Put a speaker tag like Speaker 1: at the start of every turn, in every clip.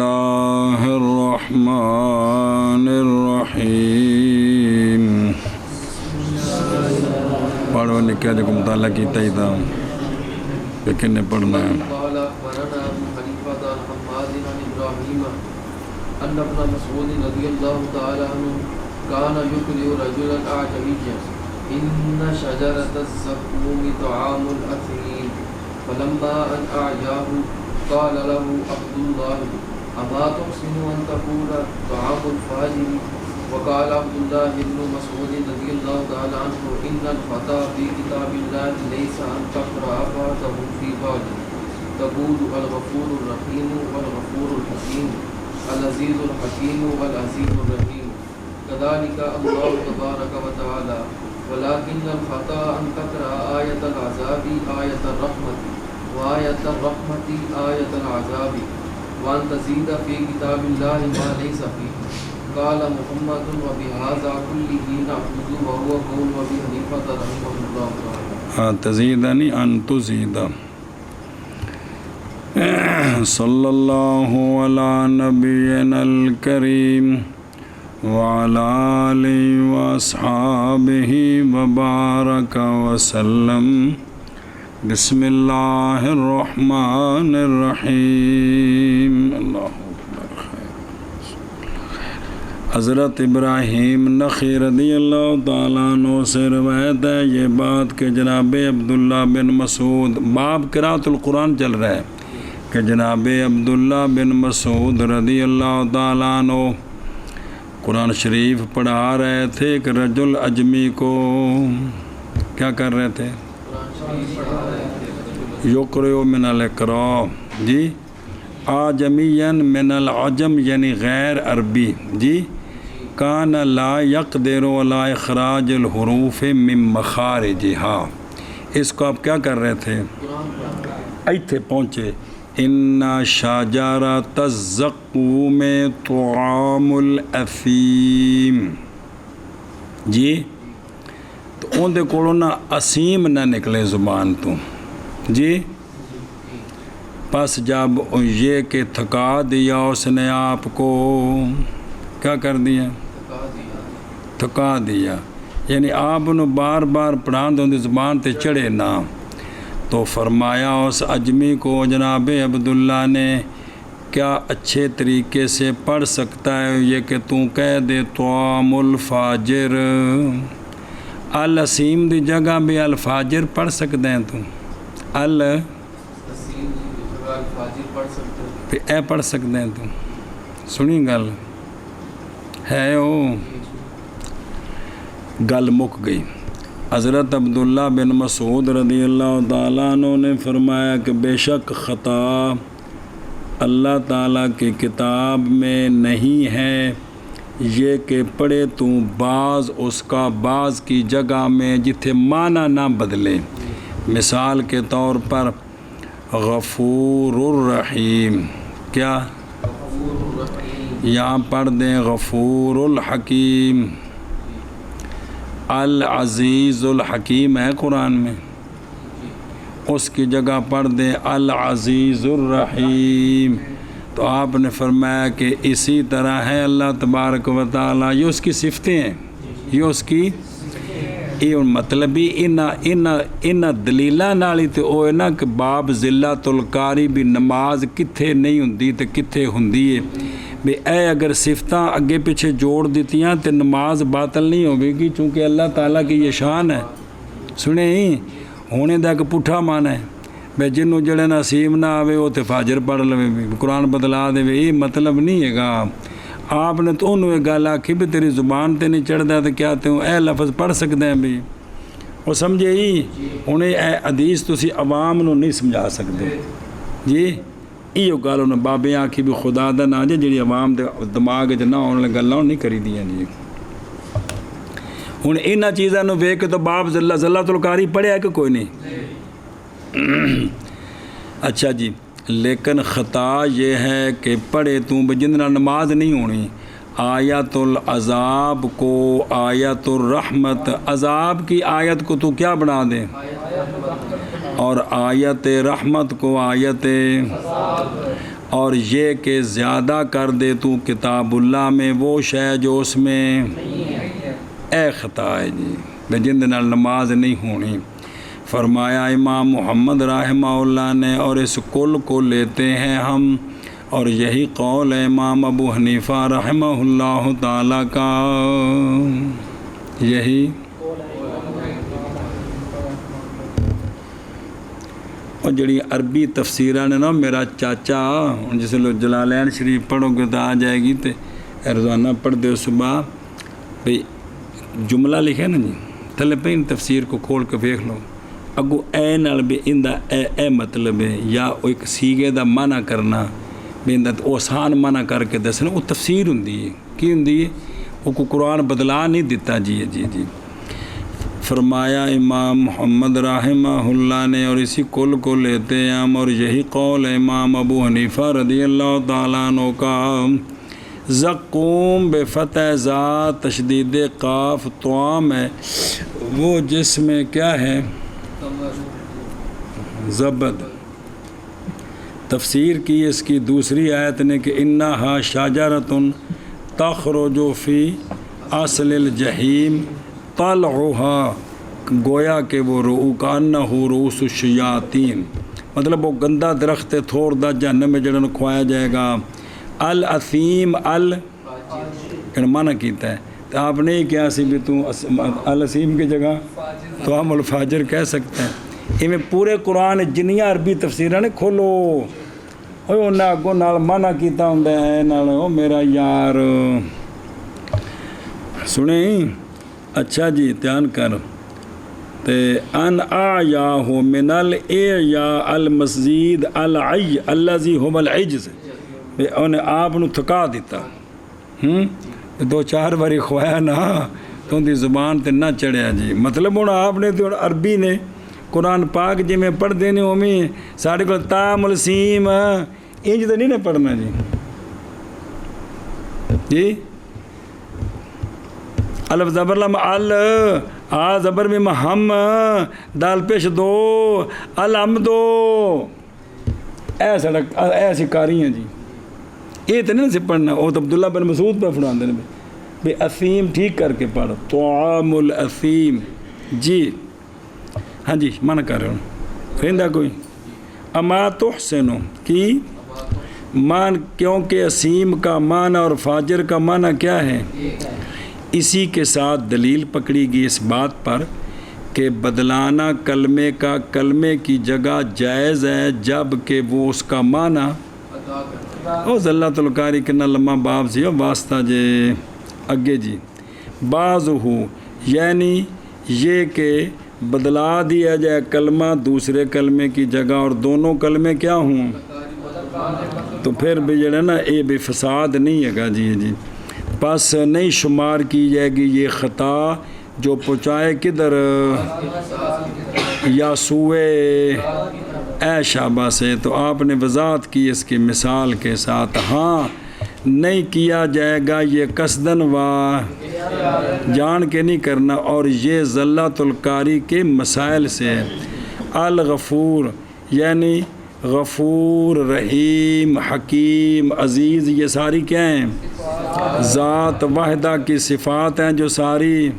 Speaker 1: اللہ الرحمن الرحیم۔ پڑھو لکھا جو مطالعہ کیتا ہی تھا کہ کن نے پڑھنا ہے۔
Speaker 2: ان ابن مسعود رضی اللہ تعالی عنہ كان يقرئ رجلا اعجميا ان شجرة الزقوم طعام الاثيم فلما ان اعجاه قال له عبد الله اما تحسن ان تقول طعام الفاجر وقال عبد الله بن مسعود رضي الله تعالى عنه ان الخطا في كتاب الله ليس ان تقرأ بعضه في بعض تقول الغفور الرحيم والغفور الحكيم العزيز الحكيم والعزيز الرحيم كذلك الله تبارك وتعالى ولكن الخطأ أن تقرأ آية العذاب آية الرحمة وآية الرحمة آية العذاب وأن تزيد في كتاب الله ما ليس فيه قال محمد وبهذا كله نعبد وهو قول أبي حنيفة رحمه الله تعالى
Speaker 1: تزيدني أن تزيد صلی اللہ علی نبینا الکریم وعلی آلہ واصحابہ وبارک وسلم۔ بسم اللہ الرحمن الرحیم۔ اللہ اکبر۔ حضرت ابراہیم نخعی رضی اللہ تعالیٰ عنہ سے روایت ہے یہ بات کہ جناب عبداللہ بن مسعود باب قراءۃ القرآن چل رہا ہے کہ جناب عبداللہ بن مسعود رضی اللہ تعالیٰ عنہ قرآن شریف پڑھا رہے تھے کہ رجل اجمی کو کیا کر رہے تھے؟ یقرئ من الاقراء جی، آجمین من العجم یعنی غیر عربی جی، کان لا یقدر علی اخراج الحروف من مخارجہا۔ اس کو آپ کیا کر رہے تھے؟ ایتھے پہنچے ان شجرۃ الزقوم طعام الاثیم جی، تو اندے کولوں نہ اسیم نہ نکلے زبان تو جی، پس جب یہ کہ تھکا دیا اس نے آپ کو، کیا کر دیا؟ تھکا دیا، یعنی آپ انہوں بار بار پڑھان دوں دی زبان تے چڑھے نہ، تو فرمایا اس اجمی کو جناب عبداللہ نے کیا اچھے طریقے سے پڑھ سکتا ہے یہ کہ تم کہہ دے طعام الفاجر، الاسیم دی جگہ بھی الفاجر پڑھ سکتے ہیں تم، اے پڑھ سکتے ہیں تم، سنی گل ہے او گل مک گئی۔ حضرت عبداللہ بن مسعود رضی اللہ تعالیٰ عنہ نے فرمایا کہ بے شک خطا اللہ تعالیٰ کی کتاب میں نہیں ہے یہ کہ پڑھے تو بعض اس کا بعض کی جگہ میں جتھے معنی نہ بدلے، مثال کے طور پر غفور الرحیم، کیا یہاں پڑھ دیں غفور الحکیم، العزیز الحکیم ہے قرآن میں، اس کی جگہ پڑھ دیں العزیز الرحیم۔ تو آپ نے فرمایا کہ اسی طرح ہے اللہ تبارک و تعالیٰ، یہ اس کی صفتیں ہیں، یہ اس کی یہ مطلب ہی ان دلیلاں نالی تے او ہے نا کہ باب ذلت القاری بھی نماز کتھے نہیں ہوندی تے کتھے ہوندی ہے، بھی اے اگر صفتاں اگے پیچھے جوڑ دیتیاں تے نماز باطل نہیں ہوگی گی، چونکہ اللہ تعالیٰ کی یہ شان ہے۔ سنے ہی ہونے دا کہ پٹھا مانا ہے بے جنوں جڑے نصیب نہ آوے وہ تے فاجر پڑھ لوے، قرآن بدلا دے، یہ مطلب نہیں ہے گا۔ آپ نے تو انہوں ایک گل آکھی بھی تیری زبان تے نہیں چڑھدا تو کیا تے اے لفظ پڑھ سکتے ہیں بھی، وہ سمجھے ہی انہیں اے حدیث تسی عوام نو نہیں سمجھا سکتے جی، یہ گل انہیں بابے آکھی بھی خدا دا نہ جے جڑی عوام دے دماغ چ نہ ہونے گلاں نہیں کری دیاں جی۔ ہن انہاں چیزاں نو ویکھ کے تو باب ذلت القاری پڑھیا کہ کوئی نہیں؟ اچھا جی، لیکن خطا یہ ہے کہ پڑھے تو جن نماز نہیں ہونی، آیت العذاب کو آیت الرحمت، عذاب کی آیت کو تو کیا بنا دے، اور آیت رحمت کو آیت اور یہ کہ زیادہ کر دے تو کتاب اللہ میں وہ شے جو اس میں اے خطا ہے جی بے جن نال نماز نہیں ہونی. فرمایا امام محمد رحمہ اللہ نے اور اس کل کو لیتے ہیں ہم، اور یہی قول ہے امام ابو حنیفہ رحمہ اللہ تعالیٰ کا. یہی اور جڑی عربی تفسیرہ نے نا میرا چاچا جس لوگ جلالین شریف پڑھو گے تو آ جائے گی، تو روزانہ پڑھ دے صبح بھئی جملہ لکھے نا جی تھلے پہ ان تفسیر کو کھول کے دیکھ لو، اگو اے نال بھی ان دا اے مطلب ہے، یا ایک سیگے دا معنی کرنا بھی ان دا آسان معنی کر کے دسنا، وہ تفسیر ہوندی ہے. کی ہوندی ہے؟ وہ کو قرآن بدلا نہیں دیتا. جی جی جی فرمایا امام محمد رحمہ اللہ نے اور اسی کل کو لیتے ہیں ہم، اور یہی قول ہے امام ابو حنیفہ رضی اللہ تعالیٰ عنہ کا. زقوم بفتح ذا تشدید قاف طعام ہے وہ جس میں کیا ہے زبد. تفسیر کی اس کی دوسری آیت نے کہ انہا شجرۃ تخرج فی اصل الجحیم طلعها، گویا کہ وہ کانہ رؤوس الشیاطین، مطلب وہ گندا درخت تھوڑ دا جہنم میں جڑن کھوایا جائے گا. الاثیم معنی کیتا ہے تو آپ نے ہی کیا سی بھی تو الاثیم کی جگہ تو ہم الفاجر کہہ سکتے ہیں. میں پورے قرآن جنیاں عربی تفسیریں نے کھولو اوہ انہیں اگوں نال معنی کیتا ہوں ہے نال او میرا یار سنیں. اچھا جی دھیان کر تے ان آیاہ من الاعیاء المزید العی الذی هو العجز، انہیں آپ نو تھکا دیتا. دو چار باری کھوایا نا تو ان دی زبان تے نہ چڑھیا جی. مطلب ہوں آپ نے تو عربی نے قرآن پاک جی میں پڑھ دینے ہومی ساڑھے کو تام السیم انج تو نہیں نہ پڑھنا جی. جی الف زبر لم ال آ زبر میں ہم دال پیش دو الم دو ایسی کاری ہیں جی. یہ تو نہیں سے پڑھنا، وہ تو عبداللہ بن مسعود پہ پڑھا دیں بے اسیم ٹھیک کر کے پڑھ طعام الاسیم. جی ہاں جی مانا کر رہے ہوں رہندہ کوئی اما تحسنو کی مان، کیونکہ اسیم کا معنی اور فاجر کا معنی کیا ہے. اسی کے ساتھ دلیل پکڑی گئی اس بات پر کہ بدلانا کلمے کا کلمے کی جگہ جائز ہے جب کہ وہ اس کا معنی او ذلت القاری کنا لمحہ باب سی واسطہ جے اگے جی بعض ہو، یعنی یہ کہ بدلا دیا جائے کلمہ دوسرے کلمے کی جگہ اور دونوں کلمے کیا ہوں تو پھر بھی جڑا نا اے بے فساد نہیں ہے گا. جی جی پس نہیں شمار کی جائے گی یہ خطا جو پہنچائے کدھر یا سوئے اے شعبہ سے. تو آپ نے وضاحت کی اس کی مثال کے ساتھ. ہاں نہیں کیا جائے گا یہ قصدن و جان کے نہیں کرنا، اور یہ ذلت القاری کے مسائل سے. الغفور یعنی غفور رحیم حکیم عزیز یہ ساری کیا ہیں ذات واحدہ کی صفات ہیں جو ساری.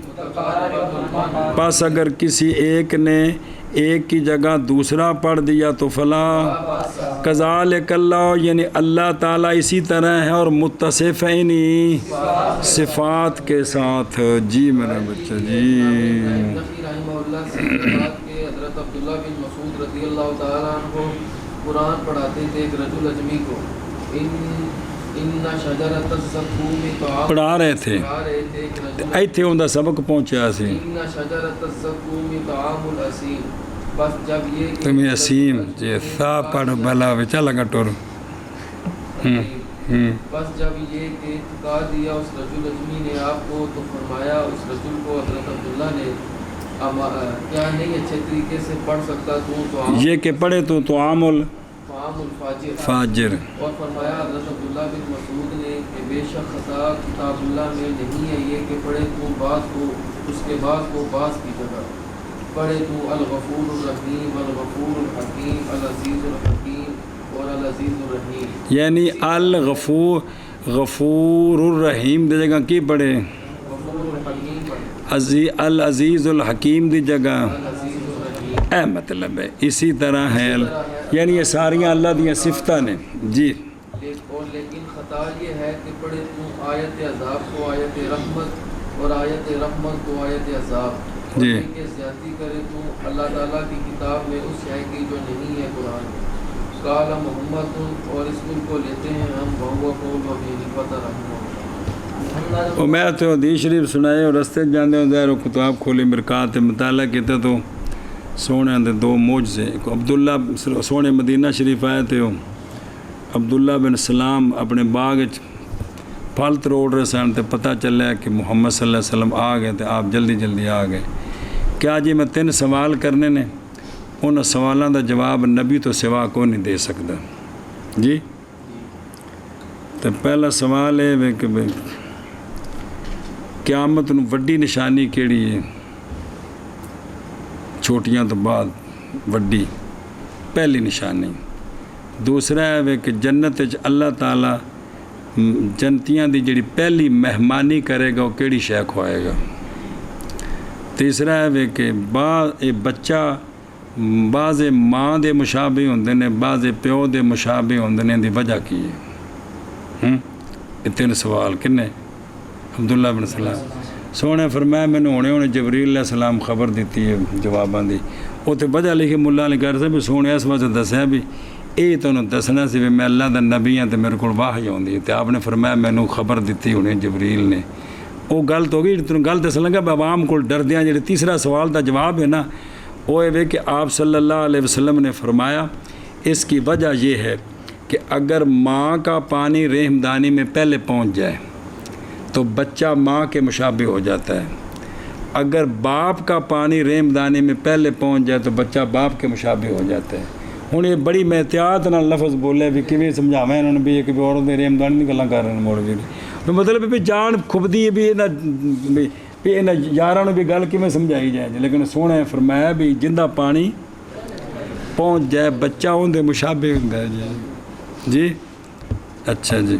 Speaker 1: پس اگر کسی ایک نے ایک کی جگہ دوسرا پڑھ دیا تو فلا کذالک اللہ، یعنی اللہ تعالیٰ اسی طرح ہے اور متصف ہے انہی صفات کے ساتھ. جی میرا بچہ جی
Speaker 2: حضرت عبداللہ بن مسعود رضی اللہ تعالیٰ عنہ قرآن پڑھاتے تھے ایک رجل اجمی کو. ان شجرۃ الزقوم
Speaker 1: پڑھا رہے تھے ایتھے ان دا سبق پہنچیا سی.
Speaker 2: ان شجرۃ الزقوم طعام الاسیم، بس جب یہ
Speaker 1: تمہیں اسیم جی سا پڑھ بلا بچا لگا ٹور.
Speaker 2: بس جب یہ کہ تھکا دیا اس رجل اجمی نے آپ کو تو فرمایا اس رجل کو حضرت عبداللہ نے کیا نہیں اچھے طریقے سے پڑھ سکتا تو
Speaker 1: یہ کہ پڑھے تو طعام
Speaker 2: الفاجر. اور فرمایا حضرت عبداللہ بن مسعود نے کہ بے شک خطا کتاب اللہ میں نہیں ہے یہ کہ پڑھے تو بعض کو اس کے بعد کو بعض کی جگہ پڑھے تو الغفور الرحیم الغفور الحکیم العزیز الحکیم اور العزیز الرحیم.
Speaker 1: یعنی غفور الرحیم دی جگہ کی پڑھے؟
Speaker 2: غفور الحکیم پڑھیں.
Speaker 1: العزیز الحکیم دی جگہ
Speaker 2: العزیز الرحیم.
Speaker 1: اے مطلب ہے اسی طرح ہے، یعنی یہ ساریاں اللہ دیاں صفتاں نے. جی
Speaker 2: اور لیکن خطا یہ ہے کہ پڑھے تو آیت عذاب کو آیت رحمت اور آیت رحمت کو آیت عذاب.
Speaker 1: جی.
Speaker 2: کہ زیادتی کرے تو اللہ تعالیٰ کی کتاب میں اس ہے کہ جو نہیں ہے قرآن میں. قال محمد اور اس کو لیتے ہیں ہم بہو قول و حنیفہ رحمہ اللہ.
Speaker 1: اور میں تو حدیث شریف سنائے اور رستے جانے ہوں ظاہر کتاب کھولی مرکات مطالعہ کیتے تو سونے دے دو معجزے. عبداللہ سونے مدینہ شریف آئے تھے، عبداللہ بن سلام اپنے باغ پھل تروڑ رہے سن تے پتہ چلیا کہ محمد صلی اللہ علیہ وسلم آ گئے تے آپ جلدی جلدی آ گئے. کیا جی میں 3 سوال کرنے نے، ان سوالاں دا جواب نبی تو سوا کو نہیں دے سکتا. جی تو پہلا سوال ہے کہ قیامت نو وڈی نشانی کیڑی ہے؟ چھوٹیاں تو بعد وڈی پہلی نشانی. دوسرا ہے کہ جنت وچ اللہ تعالیٰ جنتیاں دی جڑی پہلی مہمانی کرے گا وہ کیڑی شے کھوائے گا. تیسرا ہے کہ بچہ بعض ماں دے مشابہ ہوندے نے، بعض پیو دے مشابہ ہوندے نے، دی وجہ کی ہے؟ یہ 3 سوال کنے؟ عبداللہ بن سلام سونے فرمایا میں نے ہونے جبریل علیہ السلام خبر دیتی ہے جواباں دی. وہ تو وجہ لکھی ملا نے کر سے بھی سونے اس وجہ دسیا بھی یہ تو دسنا سی بھی میں اللہ دا نبی ہاں تو میرے کو واہی ہوندی ہے. تو آپ نے فرمایا مینوں خبر دیتی ہونے جبریل نے. وہ گل تو ہو گئی، تمہیں گل دس لگا عوام کو ڈردیاں. جڑے تیسرا سوال دا جواب ہے نا وہ ہے کہ آپ صلی اللہ علیہ وسلم نے فرمایا اس کی وجہ یہ ہے کہ اگر ماں کا پانی رحمدانی میں پہلے پہنچ جائے تو بچہ ماں کے مشابہ ہو جاتا ہے. اگر باپ کا پانی رحمدانی میں پہلے پہنچ جائے تو بچہ باپ کے مشابہ ہو جاتا ہے. ہوں یہ بڑی محتیاط نہ لفظ بولے بھی کیویں سمجھاواں انہوں نے بھی کہ عورت نے رحمدانی کی گلاں کر رہے ہیں موڑ بھی مطلب بھی جان کھبدی ہے بھی انہاں یاراں نوں بھی گل کیویں سمجھائی جائے جی. لیکن سونے فرمایا بھی جندہ پانی پہنچ جائے بچہ اون دے مشابہ ہوندا ہے. جی اچھا جی.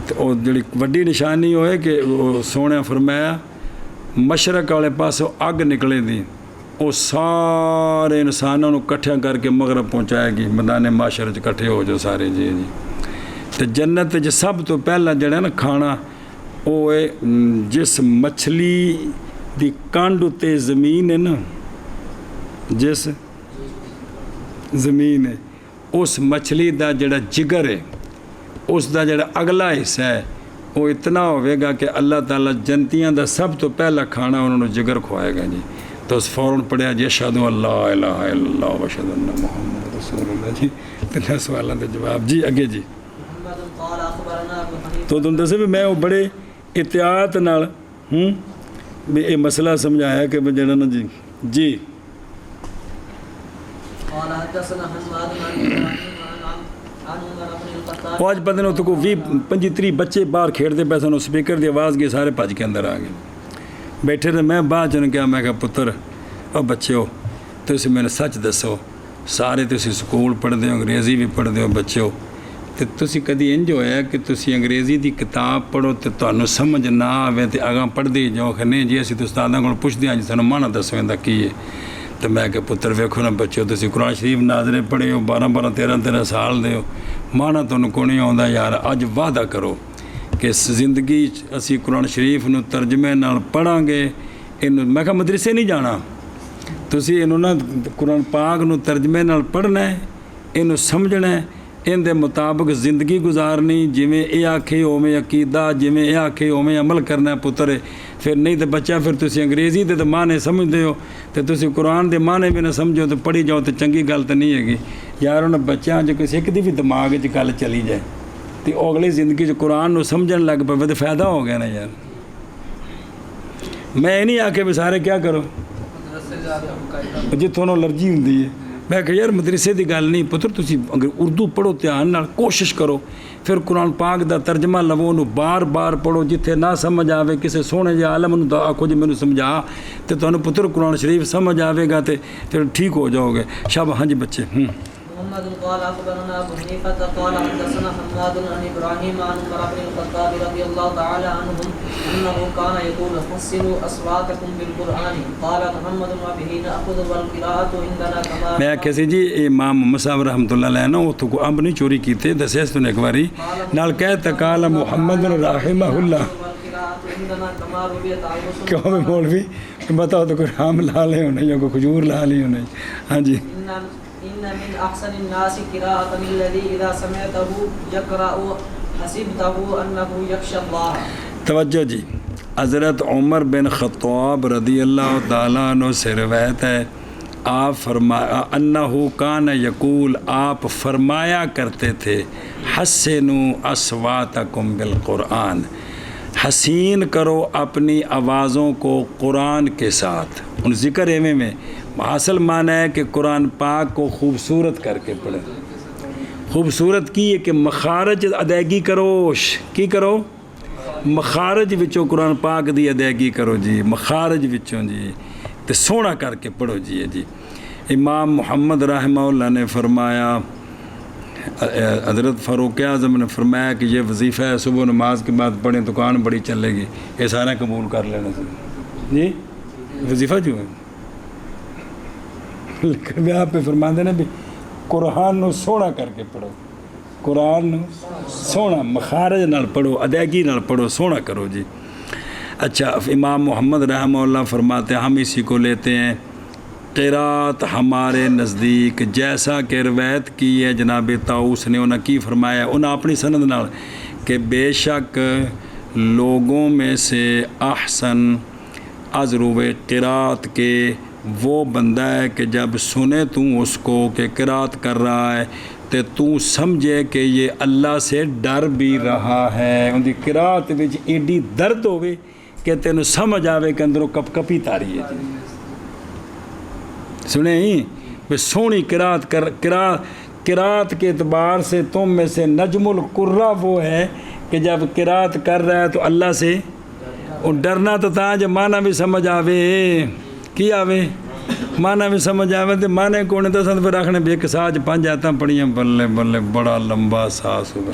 Speaker 1: تو وہ جڑی وڈی نشانی ہوئے کہ سونے فرمایا مشرق والے پاسوں اگ نکلے دی وہ سارے انسانوں کو کٹھیاں کر کے مغرب پہنچائے گی. میدان معاشر کٹھے ہو جو سارے. جی جی. تو جنت سب تو پہلا جڑا نا کھانا وہ ہے جس مچھلی دی کانڈ تے زمین ہے نا، جس زمین ہے اس مچھلی دا جڑا جگر ہے اس دا جڑا اگلا حصہ ہے وہ اتنا ہوئے گا کہ اللہ تعالیٰ جنتیاں دا سب تو پہلا کھانا انہوں نے جگر کھوائے گا. جی تو اس فوراً پڑھیا جی اشہدو اللہ الہ الا اللہ و اشہدو ان محمد رسول اللہ. جی 3 سوالوں کا جواب. جی اگے جی. تو تم دسے بھی میں وہ بڑے احتیاط نال بھی یہ مسئلہ سمجھایا کہ جڑا نا جی جی آج پتہ نہیں تو کو 20-25-30 بچے باہر کھیڑتے پے سن. سپیکر دی آواز گئی سارے بھج کے اندر آ گئے. بیٹھے تھے میں بعد چن کیا میں کہا پتر او بچے تسی میں نے سچ دسو سارے تسی سکول پڑھتے ہو انگریزی بھی پڑھتے ہو بچے ہو تو تسی کدی انج ہویا کہ تسی انگریزی دی کتاب پڑھو تو تانوں سمجھ نہ آوے تو اگاں پڑھتے جاؤ کہ نہیں جی اسی تو استاداں کو پوچھتے ہیں جی سانوں مانا دسو ایندا کی ہے. تو میں کہ پتر ویکھو نا بچو تسی قرآن شریف ناظرے پڑھے ہو 12-13 سال دے ہو مانا تانوں کو نہیں آوندا یار. اج وعدہ کرو کہ زندگی اسی قرآن شریف نو ترجمے نال پڑھاں گے. میں کہا مدرسے نہیں جانا تسی انہوں نا قرآن پاک نو ترجمے نال پڑھنا ہے انہوں سمجھنا ہے ان دے مطابق زندگی گزارنی جویں اے آکھے اوویں عقیدہ جویں اے آکھے اوویں عمل کرنا ہے پتر. پھر نہیں تو بچہ پھر تسی انگریزی دے تو معنی سمجھتے ہو تو تسی قرآن دے معنی بھی نہ سمجھو تو پڑھی جاؤ تو چنگی گل تو نہیں ہے گی یار. انہوں بچیاں جو کسی ایک دی بھی دماغ گل چلی جائے تو اگلی زندگی قرآن نو سمجھن لگ پے تو فائدہ ہو گیا نا یار. میں نہیں آکھے بھی سارے کیا کرو جتوں الرجی ہوندی ہے. میں کہ یار مدرسے دی گل نہیں پتر تسی اگر اردو پڑھو دھیان نال کوشش کرو پھر قرآن پاک دا ترجمہ لو انہوں بار بار پڑھو جتھے نہ سمجھ آوے کسی سونے جے عالم نوں آکھو جی مینوں سمجھا تو تانوں پتر قرآن شریف سمجھ آوے گا تے پھر ٹھیک ہو جاؤ گے. شب ہاں جی بچے
Speaker 3: محمد قال اخبرنا ابو حنیفہ قال حدثنا حماد عن ابراہیم عن عمر بن الخطاب رضی اللہ تعالی عنہ انه كان يقول حسنوا اصواتكم بالقران قال محمد وبه ناخذ والقراءه عندنا كما
Speaker 1: میں کسی جی امام محمد صاحب رحمۃ اللہ علیہ نا وہ تو اب نہیں چوری کیتے دسے تو ایک باری نال کہتا قال محمد رحمہ اللہ کیوں میں مولوی بتاؤ تو کوئی رام لا لے ہونے یا کوئی کھجور لا لی ہونے. ہاں جی.
Speaker 3: ان من احسن الناس قراءة الذي اذا سمعته يقرأ حسبته انه يخشى الله.
Speaker 1: توجہ جی. حضرت عمر بن خطاب رضی اللہ تعالیٰ عنہ سے روایت ہے آپ فرمایا انہو کان یقول آپ فرمایا کرتے تھے حسنوا اصواتکم بالقرآن حسین کرو اپنی آوازوں کو قرآن کے ساتھ. ان ذکر ایویں میں حاصل معنی ہے کہ قرآن پاک کو خوبصورت کر کے پڑھیں. خوبصورت کی ہے کہ مخارج ادائیگی کرو. کی کرو؟ مخارج وچوں قرآن پاک دی ادائیگی کرو جی. مخارج وچوں جی تے سونا کر کے پڑھو جی. جی امام محمد رحمہ اللہ نے فرمایا حضرت فاروق اعظم نے فرمایا کہ یہ وظیفہ ہے صبح نماز کے بعد پڑھیں تو کان بڑی چلے گی. یہ سارا قبول کر لینا جی. وظیفہ جو ہے لیکن میں آپ پہ فرما دینا بھی قرآن نو سونا کر کے پڑھو. قرآن نو سونا مخارج نال پڑھو ادائیگی نال پڑھو سونا کرو جی. اچھا امام محمد رحمہ اللہ فرماتے ہیں ہم اسی کو لیتے ہیں قرات ہمارے نزدیک جیسا کہ روایت کی ہے جناب طاؤس نے. انہوں نے کی فرمایا انہوں اپنی سند نال کہ بے شک لوگوں میں سے احسن ازرو قرات کے وہ بندہ ہے کہ جب سنے تو اس کو کہ قرات کر رہا ہے تو سمجھے کہ یہ اللہ سے ڈر بھی رہا ہے. ان کی قرات وچ ایڈی درد ہوئے کہ تینوں سمجھ آوے کہ اندروں کپ کپی تاری ہے جی. سنیں ہی سونی قرات کر قرات کے اعتبار سے تم میں سے نجم القرہ وہ ہے کہ جب قرات کر رہا ہے تو اللہ سے ڈرنا تو تھا جب معنی بھی سمجھ آوے. کی آوے معنی بھی سمجھ آوے تو معنی کونے تو سن پہ رکھنے بھی ایک ساج 5 آیتاں پڑھیاں بلے بلے بڑا لمبا ساس ہوگا.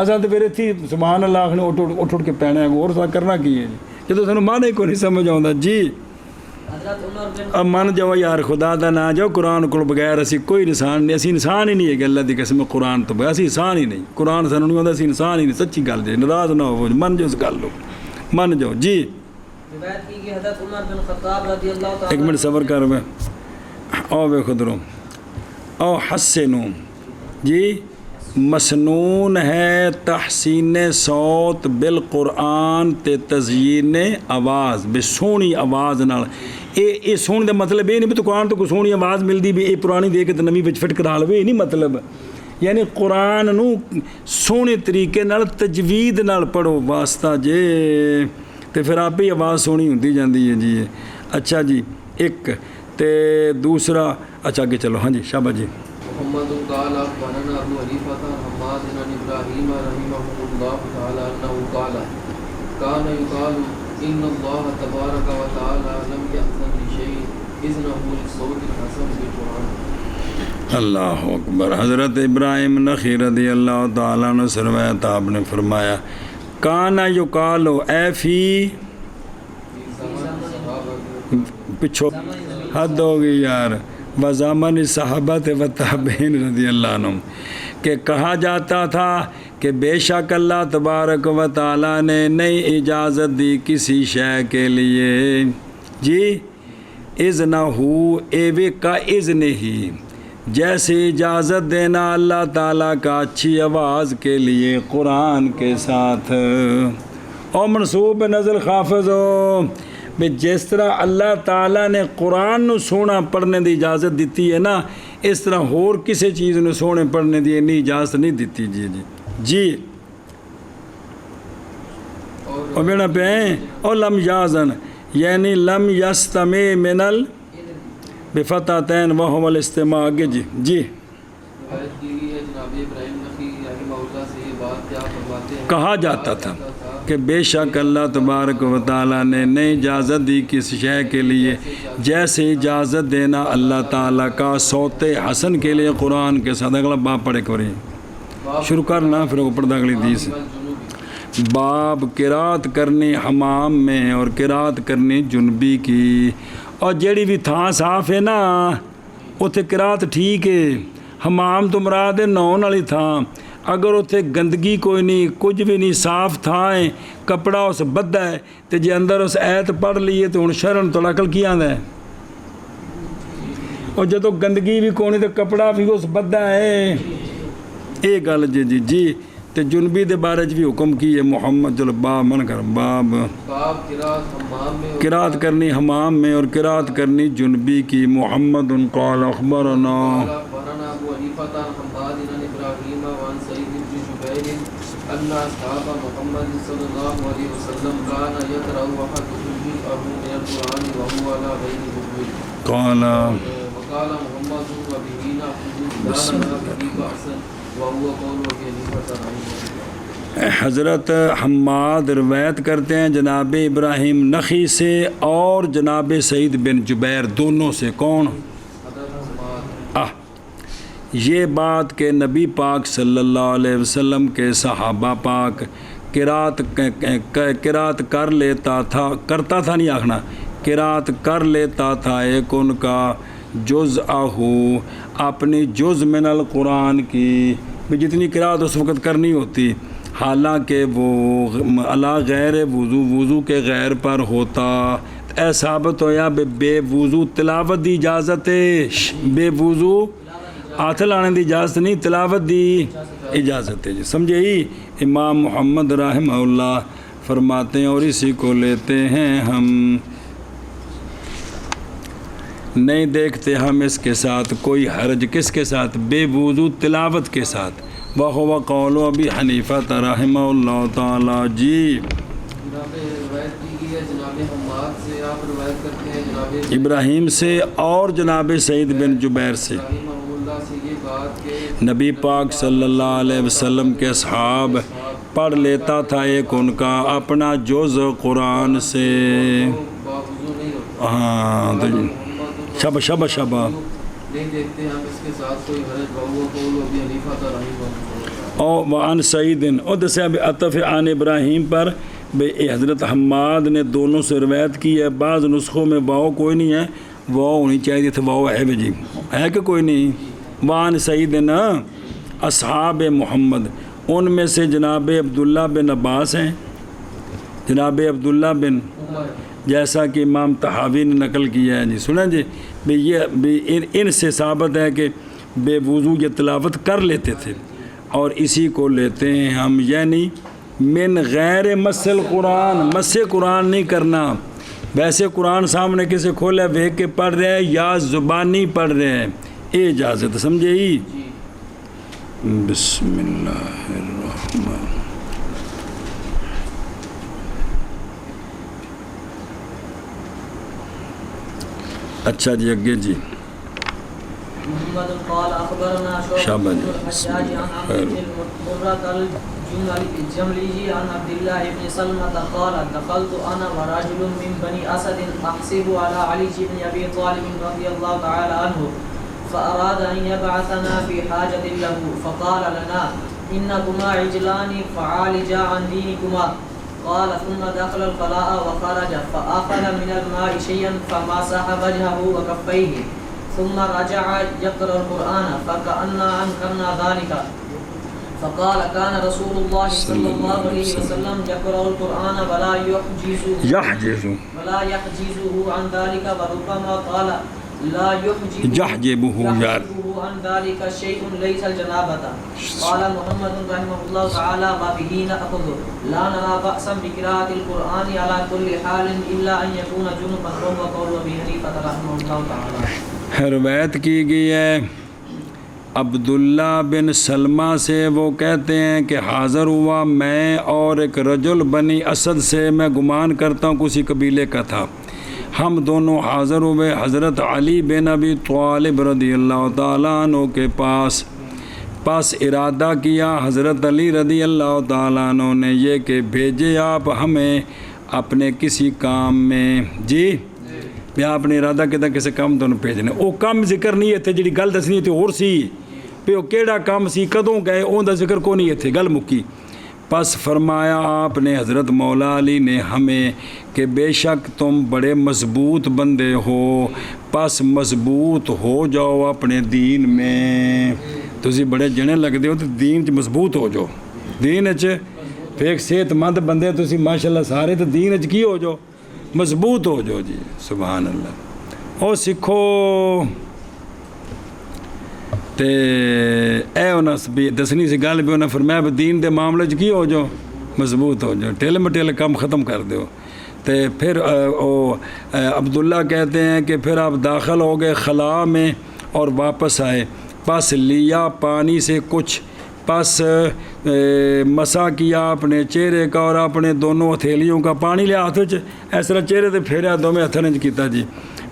Speaker 1: اصل تو میرے تھی سبحان اللہ آخنے اٹھ کے پہنے ہیں اور سا کرنا کی ہے جی جب سنو معنی کو نہیں سمجھ آؤں جی. اب من جاؤ یار خدا دا نہ جاؤ قرآن کو بغیر اسی کوئی انسان نہیں. اسی انسان ہی نہیں ہے کہ اللہ دی قسم قرآن تو بغیر اسی انسان ہی نہیں. قرآن سانوں نہیں آتا اسی انسان ہی نہیں. سچی گل جی ناراض نہ ہو من جو اس گل لو من جاؤ جی.
Speaker 3: روایت کی کہ حضرت عمر بن خطاب رضی اللہ تعالی
Speaker 1: ایک منٹ صبر کر میں او بے خود رو او حسنو جی مسنون ہے تحسین صوت بالقرآن تے تزیین آواز بے سونی آواز نال. اے سونے دا مطلب یہ نہیں بھی تو قرآن تو کوئی سونی آواز ملتی بھی اے پرانی دے کے تو نمی بچ فٹ کرا لو. یہ نہیں مطلب. یعنی قرآن نو سونے طریقے نال تجوید نال پڑھو واسطہ جے تے پھر آپ ہی آواز سونی ہوتی جاندی ہے جی. اچھا جی ایک تے دوسرا اچھا آگے چلو. ہاں جی شابہ جی.
Speaker 2: محمد قال اخبرنا ابو حنیفہ حماد بن ابراہیم رحمہ اللہ تعالی انه قال كان يقال ان الله تبارك وتعالى لم يأذن بشيء اذنه للصوت الحسن بالقرآن.
Speaker 1: اللہ اکبر. حضرت ابراہیم نخعی رضی اللہ تعالیٰ عنہ سے روایت آپ نے فرمایا کانا یقال اے فی پچھو حد ہوگی یار وزامن صحابت و تابعین رضی اللہ عنہ کہ کہا جاتا تھا کہ بے شک اللہ تبارک و تعالیٰ نے نئی اجازت دی کسی شے کے لیے جی اذن ہو ایوے کا اذن ہی جیسے اجازت دینا اللہ تعالیٰ کا اچھی آواز کے لیے قرآن کے ساتھ اور منصوب نزل خافظ ہو بھی جس طرح اللہ تعالیٰ نے قرآن نو سونا پڑھنے دی اجازت دیتی ہے نا اس طرح ہور کسی چیز نو سونے پڑھنے دی انی اجازت نہیں دیتی جی جی جی. اور بینا پہ ہیں اور لم یازن یعنی لم یستمع من بفتحتین وہم الاستماع. آگے جی جی
Speaker 2: روایت کی ہے جناب ابراہیم نخعی رحمہ اللہ سے یہ بات
Speaker 1: کہا جاتا تھا کہ بے شک اللہ تبارک و تعالیٰ نے نئی اجازت دی کسی شے کے لیے جیسے اجازت دینا اللہ تعالیٰ کا صوت حسن کے لیے قرآن کے ساتھ. اگلا باب پڑھے کریں شروع کرنا پھر اوپر داخلی دیس. باب قرات کرنی حمام میں اور قرات کرنی جنبی کی. اور جیڑی بھی تھان صاف ہے نا اتنے قرات ٹھیک ہے. حمام تو مراد ہے نہون والی تھان. اگر اتنے گندگی کوئی نہیں کچھ بھی نہیں صاف تھان ہے کپڑا اس بدھا ہے تو جے اندر اس ایت پڑھ لیے تو ہن شرن تو عقل کی آندا ہے. اور جدو گندگی بھی کوئی نہیں تو کپڑا بھی اس بدھا ہے. یہ گل جی تے جنبی دے بارے بھی حکم کی ہے محمد. چلو باب من کر باب قرات کرنی حمام میں اور قرات کرنی جنبی کی. محمد قال اخبرنا
Speaker 2: ان اصحاب محمد صلی اللہ علیہ وسلم كان يقرأ احدهم جزءه من القرآن وهو على غير مقبل
Speaker 1: قال
Speaker 2: وقال محمد وبه نأخذ لا نرى به بأسا وهو قول أبي حنيفة رحمه الله.
Speaker 1: حضرت حماد روایت کرتے ہیں جناب ابراہیم نخعی سے اور جناب سعید بن جبیر دونوں سے. کون؟ یہ بات کہ نبی پاک صلی اللہ علیہ وسلم کے صحابہ پاک قرات کر لیتا تھا کرتا تھا نہیں آخنا قرات کر لیتا تھا ایک ان کا جزءہ اپنی جز من القرآن کی بھی جتنی قرات اس وقت کرنی ہوتی حالانکہ وہ علی غیر وضو کے غیر پر ہوتا. اے ثابت ہویا بے وضو تلاوت دی اجازت ہے. بے وضو ہاتھ لانے دی اجازت نہیں تلاوت دی اجازت ہے. جی سمجھے ہی. امام محمد رحمہ اللہ فرماتے ہیں اور اسی کو لیتے ہیں ہم نہیں دیکھتے ہم اس کے ساتھ کوئی حرج. کس کے ساتھ؟ بے وضو تلاوت کے ساتھ. وَهُوَ قَوْلُ أَبِي حَنِيفَةَ رَحِمَهُ اللَّهُ تعالی. جی ابراہیم سے اور جناب سعید بن جبیر سے نبی پاک صلی اللہ علیہ وسلم کے اصحاب پڑھ لیتا تھا ایک ان کا اپنا جز قرآن سے. ہاں شبہ اور وعن سعید اور دسے اب عطف عن ابراہیم پر حضرت حماد نے دونوں سے روایت کی ہے. بعض نسخوں میں واؤ کوئی نہیں ہے واؤ ہونی چاہیے تھی. واؤ ہے جی ہے کہ کوئی نہیں. وعن سیدنا اصحاب محمد ان میں سے جناب عبداللہ بن عباس ہیں جناب عبداللہ بن جیسا کہ امام طحاوی نے نقل کیا ہے. جی سنیں جی یہ ان سے ثابت ہے کہ بے وضو یہ تلاوت کر لیتے تھے اور اسی کو لیتے ہیں ہم. یعنی من غیر مس القرآن مس قرآن نہیں کرنا. ویسے قرآن سامنے کسی کھولے دیکھ کے پڑھ رہے ہیں یا زبانی پڑھ رہے ہیں یہ اجازت. سمجھے ہی. بسم اللہ الرحمن. اچھا جی اگے جی.
Speaker 3: محمد قال اخبرنا شعبہ بن الحجاج عن عمرو بن مرة الجملي عن عبد الله بن سلمة قال دخلت انا ورجل من بني اسد احسب على علي بن ابي طالب رضي الله تعالى عنه فاراد ان يبعثنا في حاجة له فقال لنا انكما عجلان فعالجا عن دينكما. قال ثم دخل الخلاء وخرج فاخذ من الماء شيئا فمسح وجهه وكفيه ثم رجع يقرأ القرآن فكأننا أنكرنا ذلك فقال كان رسول الله صلى الله عليه وسلم يقرأ القرآن ولا يحجزه عن ذلك وربما قال لا يحجبه عن ذلك شيء ليس الجنابة. قال محمد رحمه الله تعالى وبه نأخذ لا نرى بأسا بقراءة القرآن على كل حال إلا أن يكون جنبا وهو قول أبي حنيفة رحمه الله تعالى.
Speaker 1: روایت کی گئی ہے عبداللہ بن سلمہ سے. وہ کہتے ہیں کہ حاضر ہوا میں اور ایک رجل بنی اسد سے میں گمان کرتا ہوں کسی قبیلے کا تھا. ہم دونوں حاضر ہوئے حضرت علی بن ابی طالب رضی اللہ تعالیٰ عنہ کے پاس. پس ارادہ کیا حضرت علی رضی اللہ تعالیٰ عنہ نے یہ کہ بھیجے آپ ہمیں اپنے کسی کام میں جی بھی آپ نے ارادہ کیا کسی کام تو بھیجنے وہ کام ذکر نہیں ہے جی گل دسنی تھی اور سی بھی وہ کیڑا کام سی کدوں گئے اون دا ذکر کو نہیں ہے گل مکی پس فرمایا آپ نے حضرت مولا علی نے ہمیں کہ بے شک تم بڑے مضبوط بندے ہو پس مضبوط ہو جاؤ اپنے دین میں تسی بڑے جنے لگتے ہو تو دین چ مضبوط ہو جاؤ دین چ پھر ایک صحت مند بندے تسی ماشاءاللہ سارے تو دین چ کی ہو جاؤ مضبوط ہو جاؤ جی سبحان اللہ او سکھو تے اے انہاں بھی دسنی سی گل بھی انہاں فرمایا بھی دین دے معاملے چ کی ہو جاؤ مضبوط ہو جاؤ ٹیل مٹیل کام ختم کر دیو تے پھر عبداللہ کہتے ہیں کہ پھر آپ داخل ہو گئے خلا میں اور واپس آئے پس لیا پانی سے کچھ پس مسا کیا اپنے چہرے کا اور اپنے دونوں ہتھیلیوں کا پانی لیا ہاتھ وچ اس طرح چہرے تے پھیریا دونوں ہتھاں وچ کیتا جی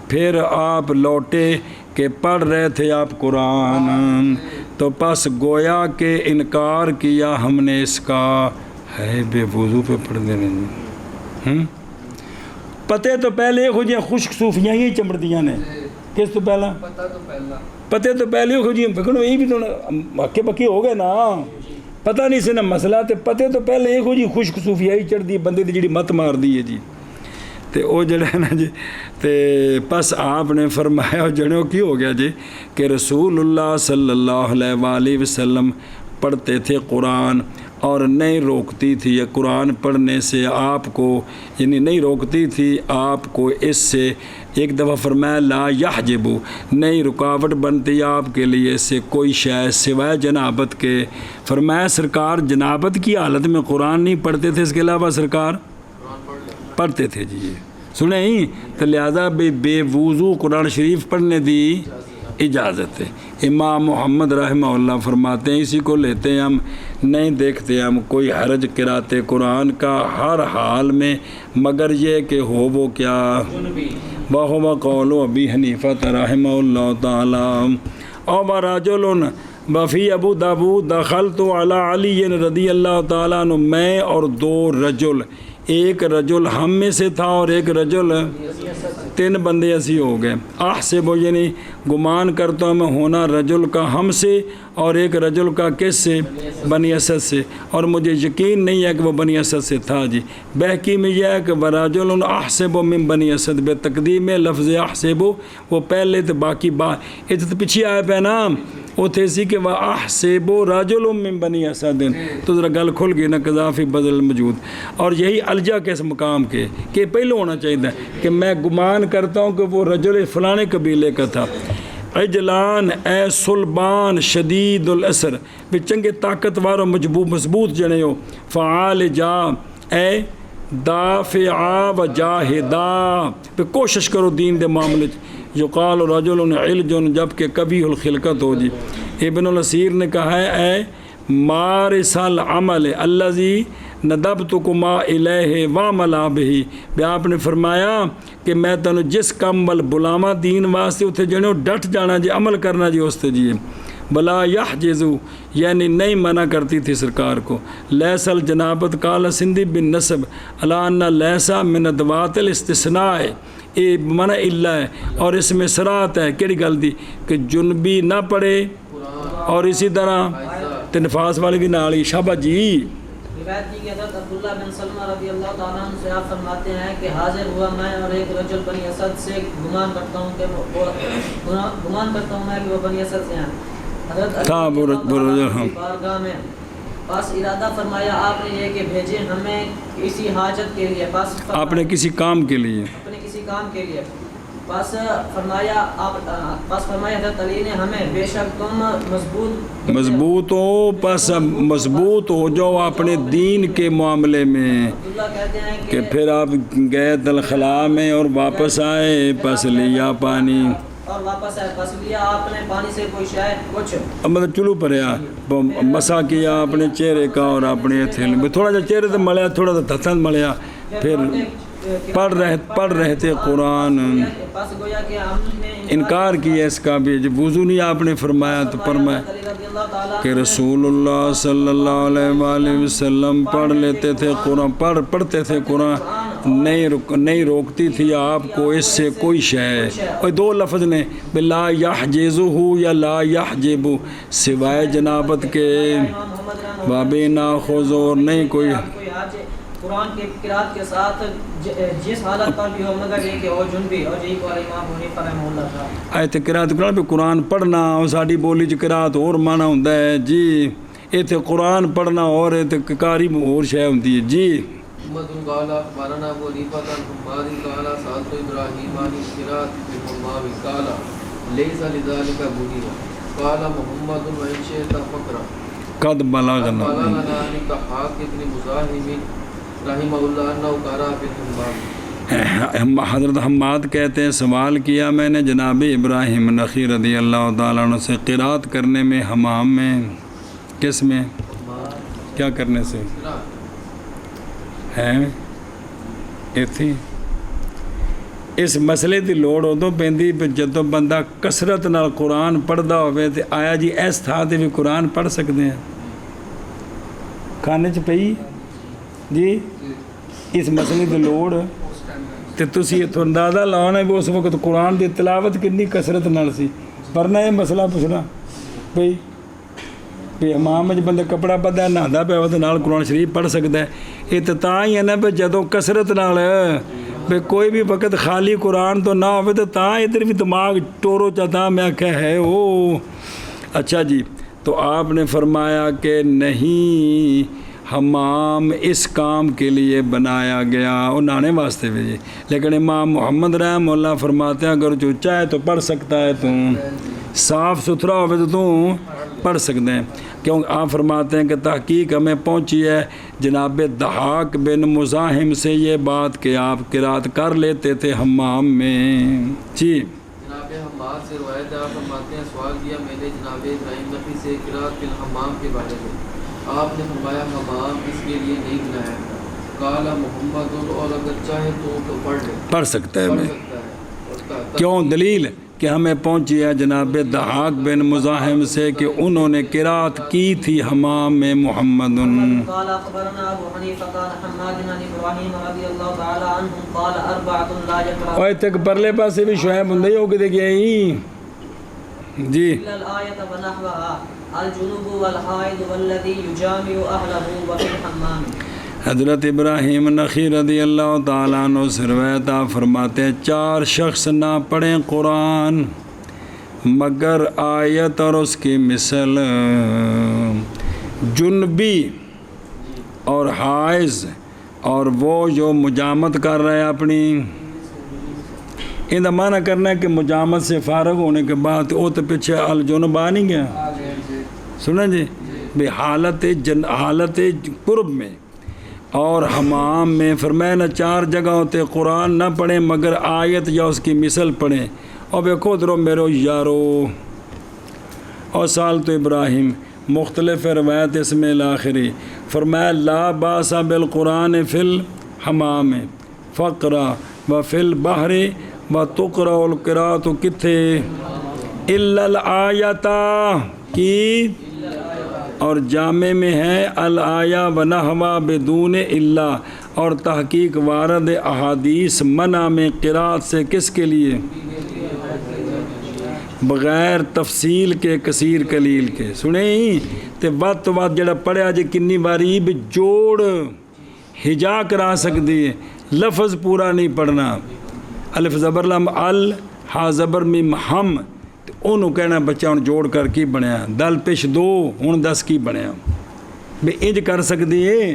Speaker 1: پھر آپ لوٹے کہ پڑھ رہے تھے آپ قرآن تو پس گویا کہ انکار کیا ہم نے اس کا ہے بے وضو پہ پڑھ دینے جی پتے تو پہلے ہو جائیں خشک صوفیاں ہی چمڑ دیاں نے کس تو پہلا پتے تو پہلے ہو جائیں بکڑوں یہی بھی تو ہکے بکی ہو گئے نا پتہ نہیں سے نا مسئلہ تے پتے تو پہلے ایک ہو جی خشک صوفیاں ہی چڑھ دی بندے دی جڑی مت مار دی ہے جی تے او جڑا ہے نا جی تے پس آپ نے فرمایا جڑوں کی ہو گیا جی کہ رسول اللہ صلی اللہ علیہ وآلہ وسلم پڑھتے تھے قرآن اور نہیں روکتی تھی یہ قرآن پڑھنے سے آپ کو یعنی نہیں روکتی تھی آپ کو اس سے ایک دفعہ فرمایا لا یحجبو نہیں رکاوٹ بنتی آپ کے لیے اس سے کوئی شے سوائے جنابت کے فرمایا سرکار جنابت کی حالت میں قرآن نہیں پڑھتے تھے اس کے علاوہ سرکار پڑھتے تھے جی سنیں ہی تو لہذا بے وضو قرآن شریف پڑھنے دی اجازت ہے امام محمد رحمہ اللہ فرماتے ہیں اسی کو لیتے ہیں ہم نہیں دیکھتے ہم کوئی حرج قرأت قرآن کا ہر حال میں مگر یہ کہ ہو وہ کیا وَهُوَ قَوْلُ أَبِي حَنِيفَةَ رحمہ اللہ تعالی او رجل وفی ابو داود دخلت علی علی رضی اللہ تعالیٰ عنہ میں اور دو رجل ایک رجل ہم میں سے تھا اور ایک رجل تین بندے ایسی ہو گئے احسب یعنی گمان کرتا ہوں میں ہونا رجل کا ہم سے اور ایک رجل کا کس سے بنی اسد سے اور مجھے یقین نہیں ہے کہ وہ بنی اسد سے تھا جی بحقی میں یہ ہے کہ ورجل احسب من بنی اسد بے تقدیم لفظ احسب وہ پہلے تو باقی بات یہ تو پیچھے آئے پہ نا وہ تھے سی کہ وہ احسب رجل من بنی اسد تو ذرا گل کھل گئی نا قذافی بدل موجود اور یہی الجا کے اس مقام کے کہ پہلے ہونا چاہیے کہ میں گمان کرتا ہوں کہ وہ رجل فلانے قبیلے کا تھا اجلان اے سلبان شدید الاسر بھی چنگے طاقتور و مضبوط جنے ہو فعال جا اے دافعا و جاہدا پہ کوشش کرو دین دے معاملے یقال رجل علج جبکہ کبھی الخلقت ہو جی ابن الاسیر نے کہا ہے اے مارس العمل الذی ندبتکما الیہ وعملا بہی بھی آپ نے فرمایا کہ میں تنو جس کم ول بلاما دین واسطے اتھے جنہوں ڈٹ جانا جی عمل کرنا جی اس تے جی بلا یحجزو یعنی نہیں منع کرتی تھی سرکار کو لیس الجنابت قال سندھی بن نسب الا ان لیسا من ادوات الاستثناء اے منع اللہ ہے اور اس میں صراحت ہے کیڑی گل دی کہ جنبی نہ پڑے اور اسی طرح تنفاس والے بھی نال ہی شابہ جی
Speaker 3: روایت کی کہ حضرت عبداللہ بن سلمہ رضی اللہ تعالیٰ عنہ سے آپ فرماتے ہیں کہ حاضر ہوا میں اور ایک رجل بنی اسد سے گمان کرتا ہوں کہ وہ بنی اسد سے ہیں حضرت بارگاہ میں پس ارادہ فرمایا آپ نے یہ کہ بھیجے ہمیں کسی حاجت کے لیے
Speaker 1: آپ نے کسی کام کے لیے
Speaker 3: پس فرمایا حضرت علی نے ہمیں بے شک تم
Speaker 1: مضبوط ہو پس مضبوط ہو جاؤ اپنے دین کے معاملے میں کہ پھر آپ گئے دلخلا میں اور واپس آئے پس لیا پانی
Speaker 3: اور واپس آئے پس لیا آپ نے پانی سے کوئی شاید کچھ
Speaker 1: مطلب چلو پریا مسا کیا اپنے چہرے کا اور اپنے تھیلے میں تھوڑا سا چہرے سے ملیا تھوڑا سا تھتن ملیا پھر پڑھ رہے تھے قرآن انکار کیا اس کا بھی جب وضو نہیں آپ نے فرمایا تو فرمایا
Speaker 3: اللہ تعالیٰ
Speaker 1: کہ رسول اللہ صلی اللہ علیہ وآلہ وسلم پڑھ لیتے تھے قرآن، پڑھتے تھے قرآن، نہیں روکتی تھی آپ کو اس سے کوئی شے. اور دو لفظ نے لا یحجزہ یا لا یحجب، سوائے جنابت کے بابی ناخذ، اور نہیں کوئی
Speaker 3: قرآن کے قرات کے ساتھ جس حالت پر بھی ہو مگر یہ کہ وہ جنبی اور یہی کو امام حنیفہ رحمہ اللہ تھا.
Speaker 1: ایتھے قرات پہ قرآن پڑھنا اور ساڈی بولی چ قرات اور مانا ہوندا ہے جی، ایتھے قرآن پڑھنا اور ایتھے کاری اور شے ہوندی ہے جی.
Speaker 2: محمد قال اخبرنا ابو حنیفہ عن حماد قال سألت ابراہیم عن القراءة في الحمام قال ليس لذلك بني قال محمد وإن شئت فقرأ.
Speaker 1: قد بلغنا
Speaker 2: عن الضحاك بن مزاحم رحمہ اللہ انہ قرأ في الحمام.
Speaker 1: حضرت حماد کہتے ہیں سوال کیا میں نے جناب ابراہیم نخعی رضی اللہ تعالیٰ عنہ سے قرات کرنے میں حمام میں. کس میں؟ کیا کرنے سے ہے ایتھی اس مسئلے کی لوڑ ادوں پیندی جدوں بندہ کثرت نال قرآن پڑھدا ہوئے تے آیا جی اس تھاں تے بھی قرآن پڑھ سکتے ہیں کھانے چ پئی جی اس مسئلے کی لوڑ تے تسی اتھوں اندازہ لاؤنا بھی اس وقت قرآن دی تلاوت کنی کثرت نال سی. ورنہ یہ مسئلہ پوچھنا بھی امام وچ بندے کپڑا پادا نہاندا پیا تے نال قرآن شریف پڑھ سکتا ہے. یہ تو تاں ہی ہے نا بھی جدوں کثرت نال بھی کوئی بھی وقت خالی قرآن تو نہ ہوئے تو تاں ادھر بھی دماغ ٹورو چاہتا میں آخیا ہے او اچھا جی. تو آپ نے فرمایا کہ نہیں حمام اس کام کے لیے بنایا گیا اور نہانے واسطے بھی جی. لیکن امام محمد رحمہ اللہ فرماتے ہیں اگر جو چاہے تو پڑھ سکتا ہے، تو صاف ستھرا ہوئے تو پڑھ سکتے ہیں. کیوں آپ فرماتے ہیں کہ تحقیق ہمیں پہنچی ہے جناب ضحاک بن مزاحم سے یہ بات کہ آپ قرات کر لیتے تھے حمام میں جی.
Speaker 2: جناب حماد سے روایت ہے، آپ فرماتے ہیں سوال کیا میں نے جناب ابراہیم نخعی سے قرات فی الحمام کے بارے میں. آپ نے فرمایا حمام اس کے لیے نہیں بنایا تھا. قال محمد اور اگر چاہے تو پڑھ
Speaker 1: سکتا ہے میں. کیوں؟ دلیل کہ ہمیں پہنچی ہے جناب ضحاک بن مزاحم سے کہ انہوں نے قرات کی تھی حمام میں محمد.
Speaker 3: قال اخبرنا ابو حنیفہ قال حماد عن ابراہیم رضی اللہ تعالی عنہ قال اربعۃ لا يقرأ.
Speaker 1: اوے تک پرلے پاسے بھی شعیب ہندے ہو کے گیا ہی جی.
Speaker 3: الا الآیۃ ونحوها الجنوب والحائض والذی یجامع اہلہ وفی الحمام.
Speaker 1: حضرت ابراہیم نخعی رضی اللہ تعالیٰ عنہ سے روایت آپ فرماتے ہیں 4 شخص نہ پڑھیں قرآن مگر آیت اور اس کی مثل جنبی اور حائض اور وہ جو مجامت کر رہے ہیں اپنی. ان کا معنی کرنا ہے کہ مجامت سے فارغ ہونے کے بعد وہ تو پیچھے الجنب آ نہیں گیا. سنیں جی بے حالت قرب میں اور حمام میں فرمایا نہ 4 جگہوں تے قرآن نہ پڑھیں مگر آیت یا اس کی مثل پڑھیں. اور بیکھو درو میرو یارو اور سال تو ابراہیم مختلف روایت اس میں الآخری فرمایا لا باس بالقرآن فی الحمام فقرا و فی البحر و تقرأ القراءۃ کتھے الا الآیۃ کی اور جامع میں ہے الآیہ و نحو بدون الا اور تحقیق وارد احادیث منع میں قرات سے کس کے لیے بغیر تفصیل کے کثیر قلیل کے. سنیں تے وقت تو وقت جڑا پڑھیا جے کنی باری بھی جوڑ ہجا کرا سکتی ہے. لفظ پورا نہیں پڑھنا. الف زبر لم ال ہا زبر میم ہم انہوں کہنا بچہ ہوں جوڑ کر کی بنیا دل پیش 2 ہوں 10 کی بنیا بھی انج کر سکتی ہے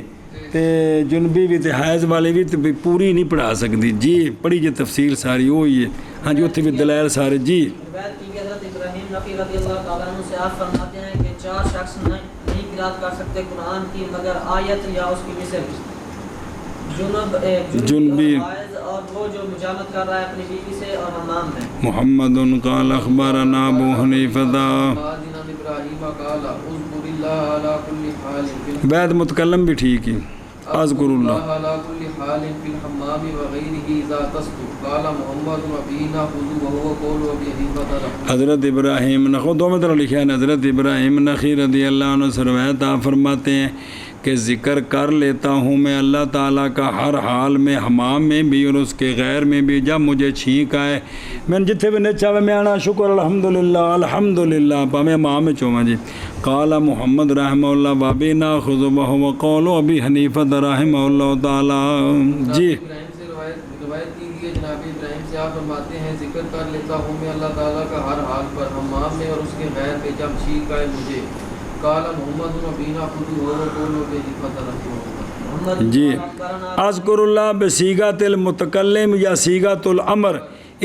Speaker 1: تے جنبی بھی تے حائض والے بھی تے پوری نہیں پڑھا سکتی جی. پڑھی جی تفصیل ساری وہی ہے ہاں جی اتنے بھی دلائل سارے جی.
Speaker 3: روایت کی حضرت ابراہیم نخعی رضی اللہ تعالیٰ عنہ سے آپ فرماتے ہیں کہ 4 شخص نہیں قرات کر سکتے قرآن کی مگر آیت یا اس کی مثل جنبی اور وہ جو مجامت کر رہا ہے اپنی بیوی سے اور حمام میں.
Speaker 1: محمد قال اخبرنا ابو حنیفہ بعد متکلم بھی ٹھیک ہی اذکر اللہ
Speaker 2: على كل حال في الحمام وغيره اذا تستر قال محمد ابي ناخذ وهو قول ابي حنيفه
Speaker 1: حضرت ابراہیم نخو دو طرح لکھا ہے، حضرت ابراہیم نخی رضی اللہ عنہ سے روایت آپ فرماتے ہیں کہ ذکر کر لیتا ہوں میں اللہ تعالیٰ کا ہر حال میں، حمام میں بھی اور اس کے غیر میں بھی، جب مجھے چھینک آئے میں جتھے بھی نچا ہوئے میں آنا شکر الحمدللہ الحمدللہ پامیں حمام میں چوما جی۔ قال محمد رحمہ اللہ بابی ناخذ وهو قول ابی حنیفہ رحمہ اللہ تعالیٰ جی۔
Speaker 2: ابراہیم سے روایت کی گئی ہے، جناب ابراہیم سے آپ فرماتے ہیں ذکر کر لیتا ہوں میں اللہ تعالیٰ کا ہر حال پر، حمام میں اور اس کے غیر میں، جب چھینک آئے مجھے۔ قال محمد ابینا خود ہو قول و بے
Speaker 1: جی۔ اذکر اللہ بصیغۃ المتکلم یا صیغۃ الامر،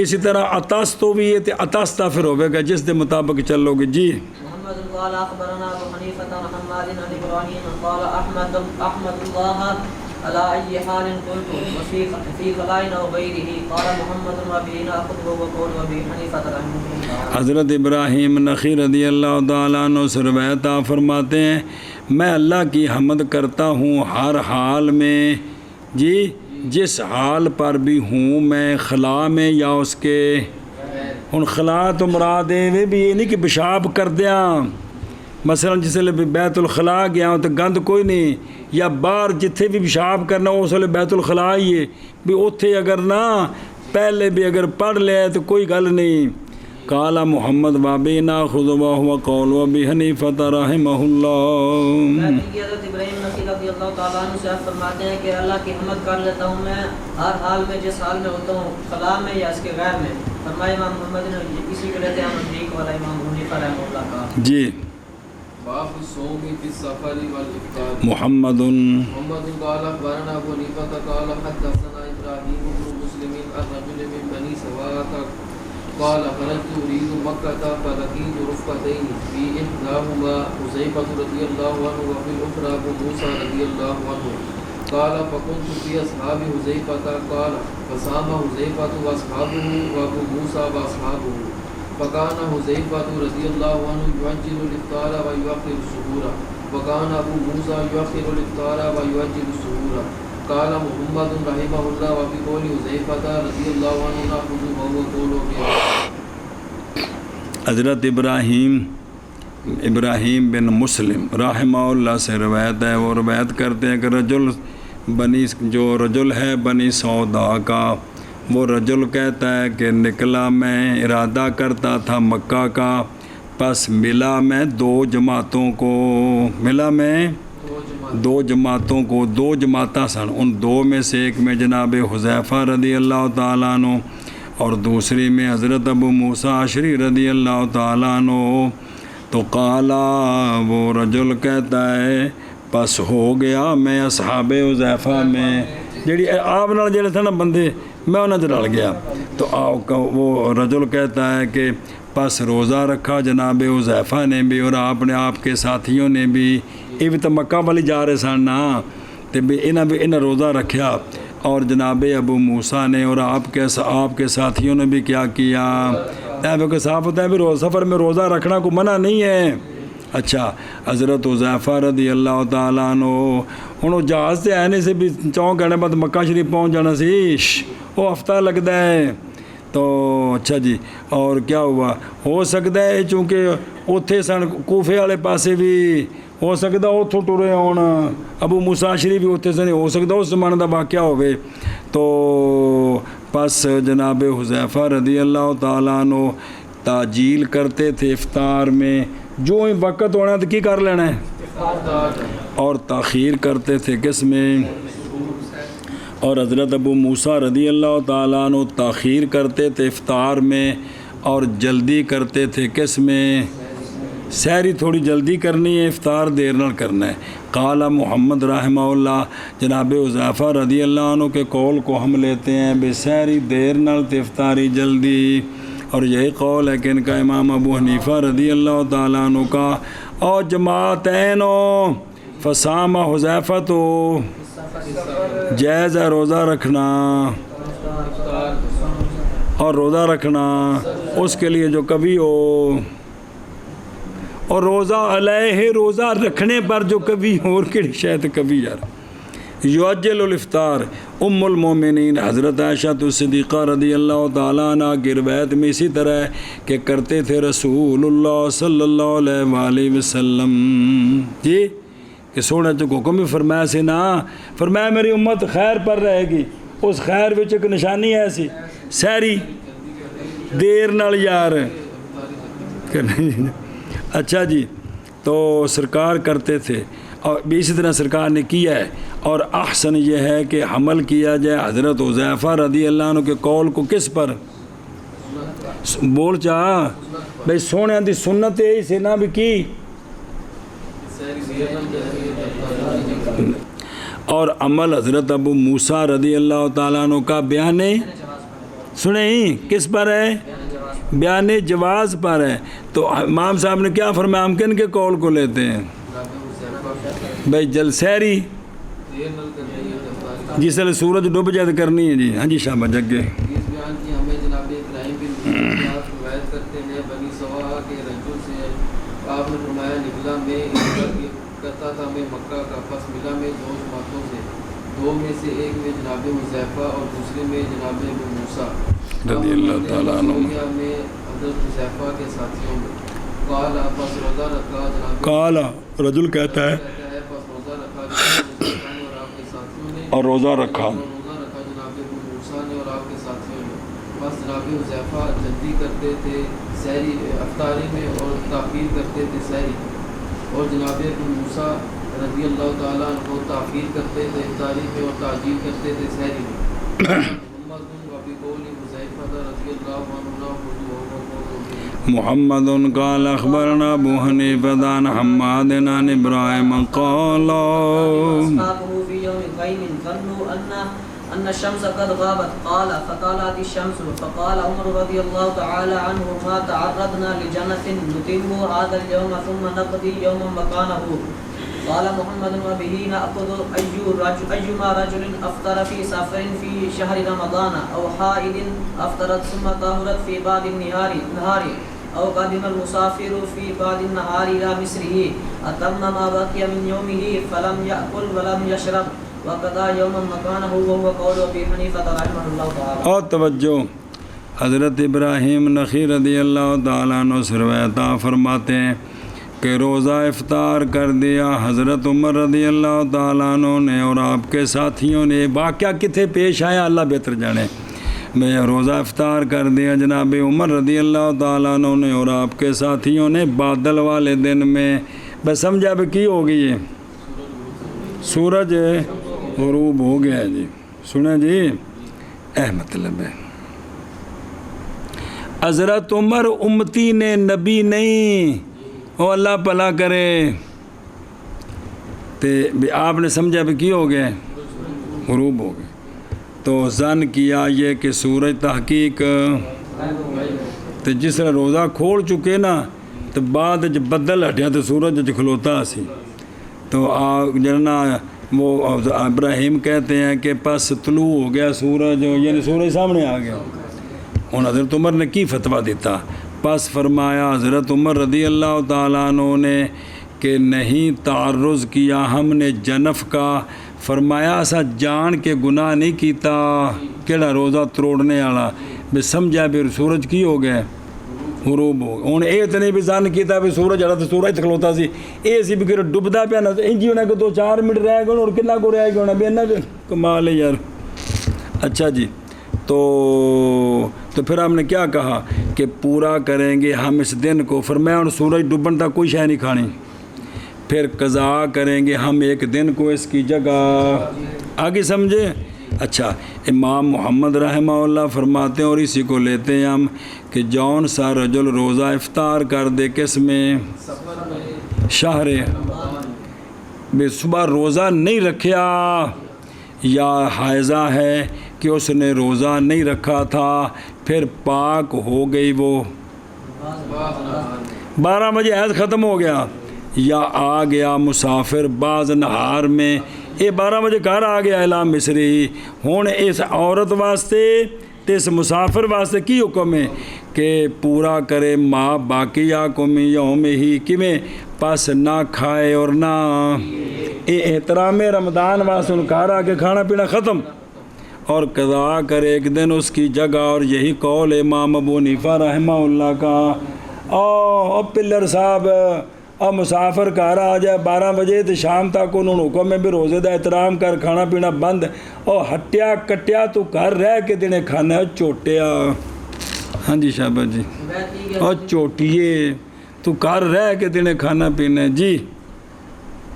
Speaker 1: اسی طرح اتستو بھی ہے تے اتستا پھر ہوے گا جس دے مطابق چلو گے جی۔
Speaker 3: محمد قال اخبرنا ابو حنیفہ عن حماد عن ابراہیم قال احمد اللہ على اي حال قلت وفي خلائن او غيره قال محمد ابي ناخذ وقول ابي حنیفہ رحمہ اللہ۔
Speaker 1: حضرت ابراہیم نخی رضی اللہ تعالیٰ عنہ سے روایت آپ فرماتے ہیں میں اللہ کی حمد کرتا ہوں ہر حال میں جی، جس حال پر بھی ہوں میں، خلا میں یا اس کے، ہن خلا تو مراد ہے بھی یہ نہیں کہ پیشاب کر دیاں، مثلا جس ویلے بیت الخلا گیا ہوں تو گند کوئی نہیں، یا باہر جتھے بھی پیشاب کرنا اس ویلے بیت الخلا ہی ہے بھی، اتھے اگر نہ پہلے بھی اگر پڑھ لے تو کوئی گل نہیں۔ قال محمد بابی ناخذ وهو قول ابی حنیفہ رحمہ اللہ۔
Speaker 3: حضرت ابراہیم نخعی رضی اللہ تعالیٰ عنہ سے فرماتے ہیں کہ اللہ کی حمد کر لیتا ہوں میں ہر حال میں، جس حال میں ہوتا ہوں، خلا میں یا اس کے غیر میں۔ فرمایا امام محمد نے اسی کو لیتے ہیں نزدیک والا امام حنیفہ رحمہ اللہ کا
Speaker 1: جی۔
Speaker 2: باب الصوم في السفر والافطار۔
Speaker 1: محمد
Speaker 2: قال اخبرنا ابو حنیفہ قال حدثنا ابراہیم بن مسلم عن رجل من بني سواء قال خرجت اريد مكة فلقيت رفقتين في احداهما حذيفة رضي الله عنه وفي الاخرى ابو موسى رضي الله عنه قال فكنت في اصحاب حذيفة قال فصام حذيفة واصحابه وابو موسى واصحابه فكان حذيفة رضي الله عنه يؤجل الافطار ويؤخر السحور وكان ابو موسى يؤخر الافطار ويؤجل السحور قال محمد رحمہ اللہ وفي قول حذیفہ رضی اللہ عنہ ناخذ وهو قول ابی۔
Speaker 1: حضرت ابراہیم بن مسلم رحمہ اللہ سے روایت ہے، وہ روایت کرتے ہیں کہ رجل ہے بنی سودا کا، وہ رجل کہتا ہے کہ نکلا میں، ارادہ کرتا تھا مکہ کا، پس ملا میں دو جماعتوں کو، ملا میں دو جماعتوں کو، دو جماعتیں سن، ان دو میں سے ایک میں جناب حذیفہ رضی اللہ تعالیٰ عنہ اور دوسری میں حضرت ابو موسیٰ اشعری رضی اللہ تعالیٰ عنہ۔ تو قالا وہ رجل کہتا ہے پس ہو گیا میں اصحاب حذیفہ میں، جڑی آپ نال جڑے تھے نا بندے میں انہاں تے رل گیا۔ تو وہ رجل کہتا ہے کہ پس روزہ رکھا جناب حذیفہ نے بھی اور آپ نے آپ کے ساتھیوں نے بھی، یہ بھی تو مکہ والی جا رہے سن نا، تو بھی انہیں روزہ رکھا، اور جناب ابو موسیٰ نے اور آپ کے ساتھیوں نے بھی کیا کیا، کہ صاف ہوتا ہے بھی سفر میں روزہ رکھنا کو منع نہیں ہے۔ اچھا حضرت حذیفہ رضی اللہ تعالیٰ عنہ انہوں جہاز سے آنے سے بھی 4 گھنٹے بعد مکہ شریف پہنچ جانا سی، وہ ہفتہ لگتا ہے۔ تو اچھا جی، اور کیا ہوا، ہو سکتا ہے چونکہ اتھے سن کوفے والے پاسے بھی ہو سکتا اتوں ٹرے آن، ابو موسیٰ اشعری بھی اتنے سے ہو سکتا اس زمانے کا واقعہ ہوئے۔ تو پس جناب حذیفہ رضی اللہ تعالیٰ عنہ تاجیل کرتے تھے افطار میں، جو ہی وقت ہونا تو کی کر لینا ہے، اور تاخیر کرتے تھے کس میں، اور حضرت ابو موسیٰ رضی اللہ تعالیٰ عنہ تاخیر کرتے تھے افطار میں، اور جلدی کرتے تھے کس میں، سحری تھوڑی جلدی کرنی ہے، افطار دیر نہ کرنا ہے۔ قال محمد رحمہ اللہ جناب حذیفہ رضی اللہ عنہ کے قول کو ہم لیتے ہیں بے سحری دیر نہ تے افطاری جلدی، اور یہی قول ہے کہ ان کا امام ابو حنیفہ رضی اللہ تعالیٰ عنہ کا، اور جماعتین فصام حذیفہ تو جائز ہے روزہ رکھنا، اور روزہ رکھنا اس کے لیے جو کبھی ہو، اور روزہ علیہ روزہ رکھنے پر جو کبھی اور کہڑی شاید کبھی یار یعجل الافطار ام المومنین حضرت عائشہ صدیقہ رضی اللہ تعالیٰ عنہ کی روایت میں اسی طرح ہے کہ کرتے تھے رسول اللہ صلی اللہ علیہ وآلہ وسلم جی کہ سونے جو حکم بھی فرمایا سی نا فرمایا میری امت خیر پر رہے گی اس خیر وچ ایک نشانی ہے ایسی سحری دیر نال یار اچھا جی تو سرکار کرتے تھے اور اسی طرح سرکار نے کیا ہے اور احسن یہ ہے کہ حمل کیا جائے حضرت حذیفہ رضی اللہ عنہ کے قول کو کس پر بول چاہ بھائی سونے دی سنت ہے اسے نہ بھی کی اور عمل حضرت ابو موسیٰ رضی اللہ تعالیٰ عنہ کا بیان سنیں کس پر ہے بیان جواز پر ہے تو امام صاحب نے کیا فرمایا ہم کن کے قول کو لیتے ہیں بھائی جل سحری جس طرح سورج ڈوب جائے کرنی ہے جی ہاں جی شاہ جگے
Speaker 2: آپ نے فرمایا نکلا میں کرتا تھا میں مکہ کا پس ملا میں دو جماعتوں سے دو میں سے ایک میں جناب حذیفہ اور دوسرے میں جناب ابو موسیٰ
Speaker 1: رضی اللہ تعالیٰ عنہ
Speaker 2: میں حضرت حذیفہ کے ساتھیوں میں قال پس روزہ رکھا جناب
Speaker 1: قال رجل کہتا ہے
Speaker 2: پس روزہ رکھا جناب اور آپ کے ساتھیوں نے
Speaker 1: اور روزہ رکھا
Speaker 2: جناب ابو موسیٰ نے اور آپ کے ساتھیوں نے بس جناب حذیفہ جلدی کرتے تھے سحری افطاری میں اور تاخیر کرتے تھے سحری اور جناب ابو موسیٰ رضی اللہ تعالیٰ عنہ تاخیر کرتے تھے افطاری میں اور تعجیل کرتے تھے سحری میں
Speaker 1: محمد قال اخبرنا ابو حنیفہ عن حماد عن ابراہیم قال
Speaker 3: اصحابه في يوم غيم ظنوا ان الشمس قد غابت قال فطلعت الشمس فقال عمر رضي الله تعالى عنه ما تعرضنا لجنة نتم هذا اليوم ثم نقضي يوما مكانه قال محمد وبه نأخذ أيما رجل أفطر في سفر في شهر رمضان أو حائض أفطرت ثم طهرت في بعض النهار أو قدم المسافر في بعض النهار إلى مصره أتم ما بقي من يومه فلم يأكل ولم يشرب وقضى يوما مكانه وهو قول أبي حنيفة رحمه الله تعالى.
Speaker 1: اور توجہ حضرت ابراہیم نخعی رضی اللہ تعالیٰ عنہ سے روایت فرماتے ہیں کہ روزہ افطار کر دیا حضرت عمر رضی اللہ تعالیٰ عنہ نے اور آپ کے ساتھیوں نے واقعہ کتنے پیش آیا اللہ بہتر جانے میں روزہ افطار کر دیا جناب عمر رضی اللہ تعالیٰ عنہ نے اور آپ کے ساتھیوں نے بادل والے دن میں بس سمجھا بھی کی ہو گئی ہے سورج غروب ہو گیا ہے جی سنیں جی مطلب ہے حضرت عمر امتی نے نبی نہیں او اللہ بھلا کرے تے آپ نے سمجھا بھی کی ہو گئے غروب ہو گئے تو زن کیا یہ کہ سورج تحقیق تے جس طرح روزہ کھول چکے نا تو بعد جب بدل ہٹیا تو سورج جب کھلوتا سی تو جنا وہ ابراہیم کہتے ہیں کہ پس طلوع ہو گیا سورج یعنی سورج سامنے آ گیا ان حضرت عمر نے کی فتویٰ دیتا پس فرمایا حضرت عمر رضی اللہ تعالیٰ عنہ نے کہ نہیں تعرض کیا ہم نے جنف کا فرمایا ایسا جان کے گناہ نہیں کیتا کیڑا روزہ تروڑنے والا بھی سمجھا بھی سورج کی ہو گئے غروب ہو گئے انہیں یہ تو نہیں بھی زن کیتا بھی سورج جڑا تو سورج کھلوتا سی یہ سی بھی کہ ڈبدا پیا نہ انجی ہونا کہ 2-4 منٹ رہ گئے اور کتنا کو رہ گیا ہونا بھی انہیں کمال ہے یار اچھا جی تو پھر ہم نے کیا کہا کہ پورا کریں گے ہم اس دن کو فرمایا اور سورج ڈوبن تک کوئی شے نہیں کھانی پھر قضا کریں گے ہم ایک دن کو اس کی جگہ آگے سمجھے اچھا امام محمد رحمہ اللہ فرماتے ہیں اور اسی کو لیتے ہیں ہم کہ جون سا رجل روزہ افطار کر دے کس میں شہر بے صبح روزہ نہیں رکھیا یا حائضہ ہے کہ اس نے روزہ نہیں رکھا تھا پھر پاک ہو گئی وہ 12 بجے حیض ختم ہو گیا یا آ گیا مسافر بعض نہار میں یہ 12 بجے گھر آ گیا اعلان مصری ہوں اس عورت واسطے تے اس مسافر واسطے کی حکم ہے کہ پورا کرے ماں باقی یا قومی یوم ہی کیویں پس نہ کھائے اور نہ احترام رمضان واسطے ان کا رہا کہ کھانا پینا ختم اور قضا کرے ایک دن اس کی جگہ. اور یہی قول امام ابو حنیفہ رحمہ اللہ کا. او پلر صاحب اور مسافر گھر آ جائے 12 بجے تو شام تک انہوں نے حکم میں بھی روزے دا احترام کر, کھانا پینا بند. اور ہٹیا کٹیا تو گھر رہ کے دینے کھانا چوٹیا. ہاں جی شاباش جی. اور چوٹیے تو گھر رہ کے دینے کھانا پینا. جی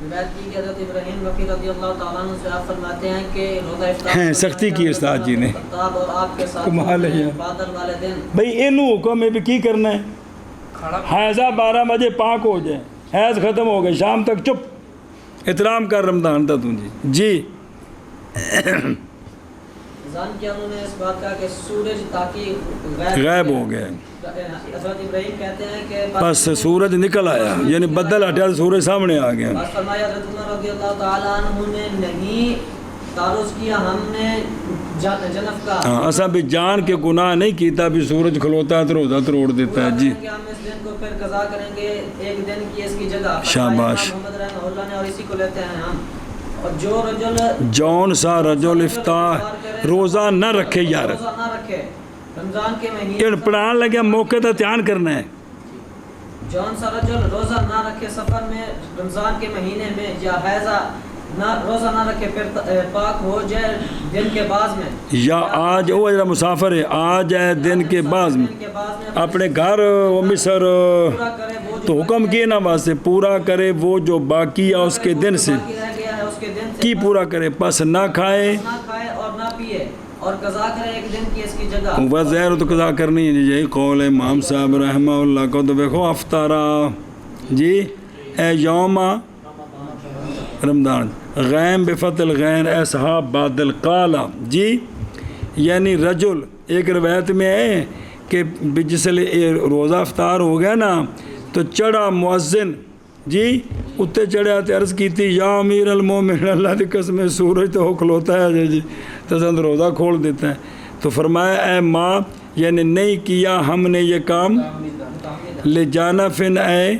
Speaker 3: روایت کی کہ حضرت ابراہیم رفیع رضی اللہ تعالیٰ عنہ سے آپ فرماتے ہیں کہ روزہ افطار
Speaker 1: ہیں سختی کی استاد جی نے.
Speaker 3: اور آپ کے ساتھ
Speaker 1: کمال ہے
Speaker 3: بادل والے دن
Speaker 1: بھئی انہوں حکم میں بھی کی کرنا ہے. حیضہ 12 بجے پاک ہو جائے, حیض ختم ہو گئے, شام تک چپ, احترام کر رمضان تھا تم. جی
Speaker 3: ظن کیا انہوں نے اس بات کا کہ سورج تاکہ
Speaker 1: غائب ہو گئے.
Speaker 3: حضرت ابراہیم کہتے ہیں کہ
Speaker 1: بس سورج نکل آیا, یعنی بدل ہٹیا تو سورج سامنے آ گیا.
Speaker 3: بس فرمایا حضرت عمر رضی اللہ تعالیٰ عنہ نے نہیں تعرض کیا, ہم نے جنف کا.
Speaker 1: ہاں اساں بھی جان کے گناہ نہیں کیتا, بھی سورج کھلوتا ہے تو روزہ توڑ دیتا ہے. جی
Speaker 3: ہم اس دن کو پھر قضا کریں گے ایک دن کی اس کی جگہ.
Speaker 1: شاباش.
Speaker 3: محمد رحمہ اللہ نے اور اسی کو لیتے ہیں ہم. اور جو رجل
Speaker 1: جون سا رجل افطار روزہ نہ رکھے یار,
Speaker 3: روزہ نہ رکھے رمضان کے مہینے
Speaker 1: یہ پڑھان لگے موقع تو دھیان کرنا ہے.
Speaker 3: جون سا رجل روزہ نہ رکھے سفر میں رمضان کے مہینے میں, یا حیضہ نہ روزہ نہ رکھے پھر پاک ہو جائے دن کے بعد میں,
Speaker 1: یا آج وہ جڑا مسافر ہے آ جائے دن کے بعد میں اپنے گھر و مصر,
Speaker 3: پورا کرے وہ جو
Speaker 1: تو حکم کیے نا واسطے پورا کرے وہ جو باقی ہے اس کے دن سے.
Speaker 3: باقی رہ گیا ہے اس کے دن سے
Speaker 1: کی پورا کرے, پس نہ کھائے
Speaker 3: نہ کھائے اور نہ پیے, اور قضا کرے ایک دن کی اس کی جگہ.
Speaker 1: وہ زہر تو قضا کرنی ہے. یہی قول امام صاحب رحمہ اللہ کو. تو دیکھو افطارا جی اے یوم رمضان غیم بفتح الغین اصحاب بادل قالا. جی یعنی رجل ایک روایت میں ہے کہ جس روزہ افطار ہو گیا نا تو چڑھا مؤذن, جی اتنے چڑھا تو عرض کی تھی یا امیر المومن اللہ کی قسم سورج تو ہو کھلوتا ہے جی تو سند روزہ کھول دیتا ہے. تو فرمایا اے ماں یعنی نہیں کیا ہم نے یہ کام لے جانا فن اے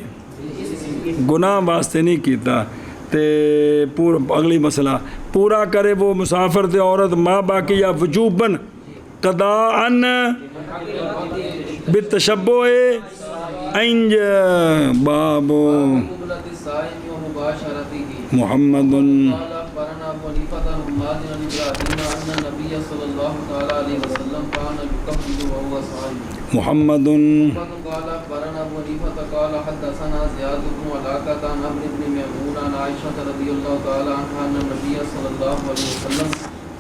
Speaker 1: گناہ واسطے نہیں کیتا. تے اگلی مسئلہ پورا کرے وہ مسافر تے عورت ماں باقی یا وجوباً قضاءً بالتشبہ انج باب محمد محمد
Speaker 2: قال اخبرنا ابو حنيفه قال حدثنا زياد بن علاقه عن عمرو بن ميمون عن عائشه رضي الله تعالى عنها ان النبي صلى الله عليه وسلم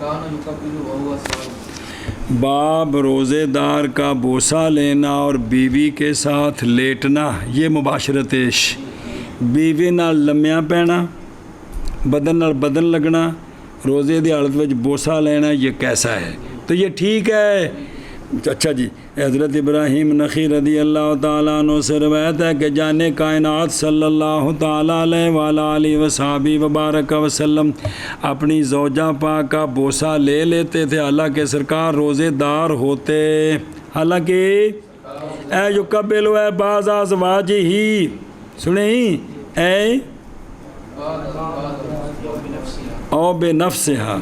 Speaker 2: كان يقبل وهو صائم.
Speaker 1: باب روزے دار کا بوسہ لینا اور بیوی کے ساتھ لیٹنا, یہ مباشرت عیش. بیوی نال لمیاں پینا, بدن نال بدن لگنا, روزے دی حالت وچ بوسہ لینا, یہ کیسا ہے؟ تو یہ ٹھیک ہے. اچھا جی حضرت ابراہیم نخعی رضی اللہ تعالیٰ عنہ سے روایت ہے کہ جانے کائنات صلی اللہ تعالیٰ علیہ وآلہ وصحبہ وبارک وسلم اپنی زوجہ پاک کا بوسہ لے لیتے تھے, حالانکہ سرکار روزے دار ہوتے. حالانکہ اے یقبل اے بعض ازواج ہی سنیں اے او بے نفسہا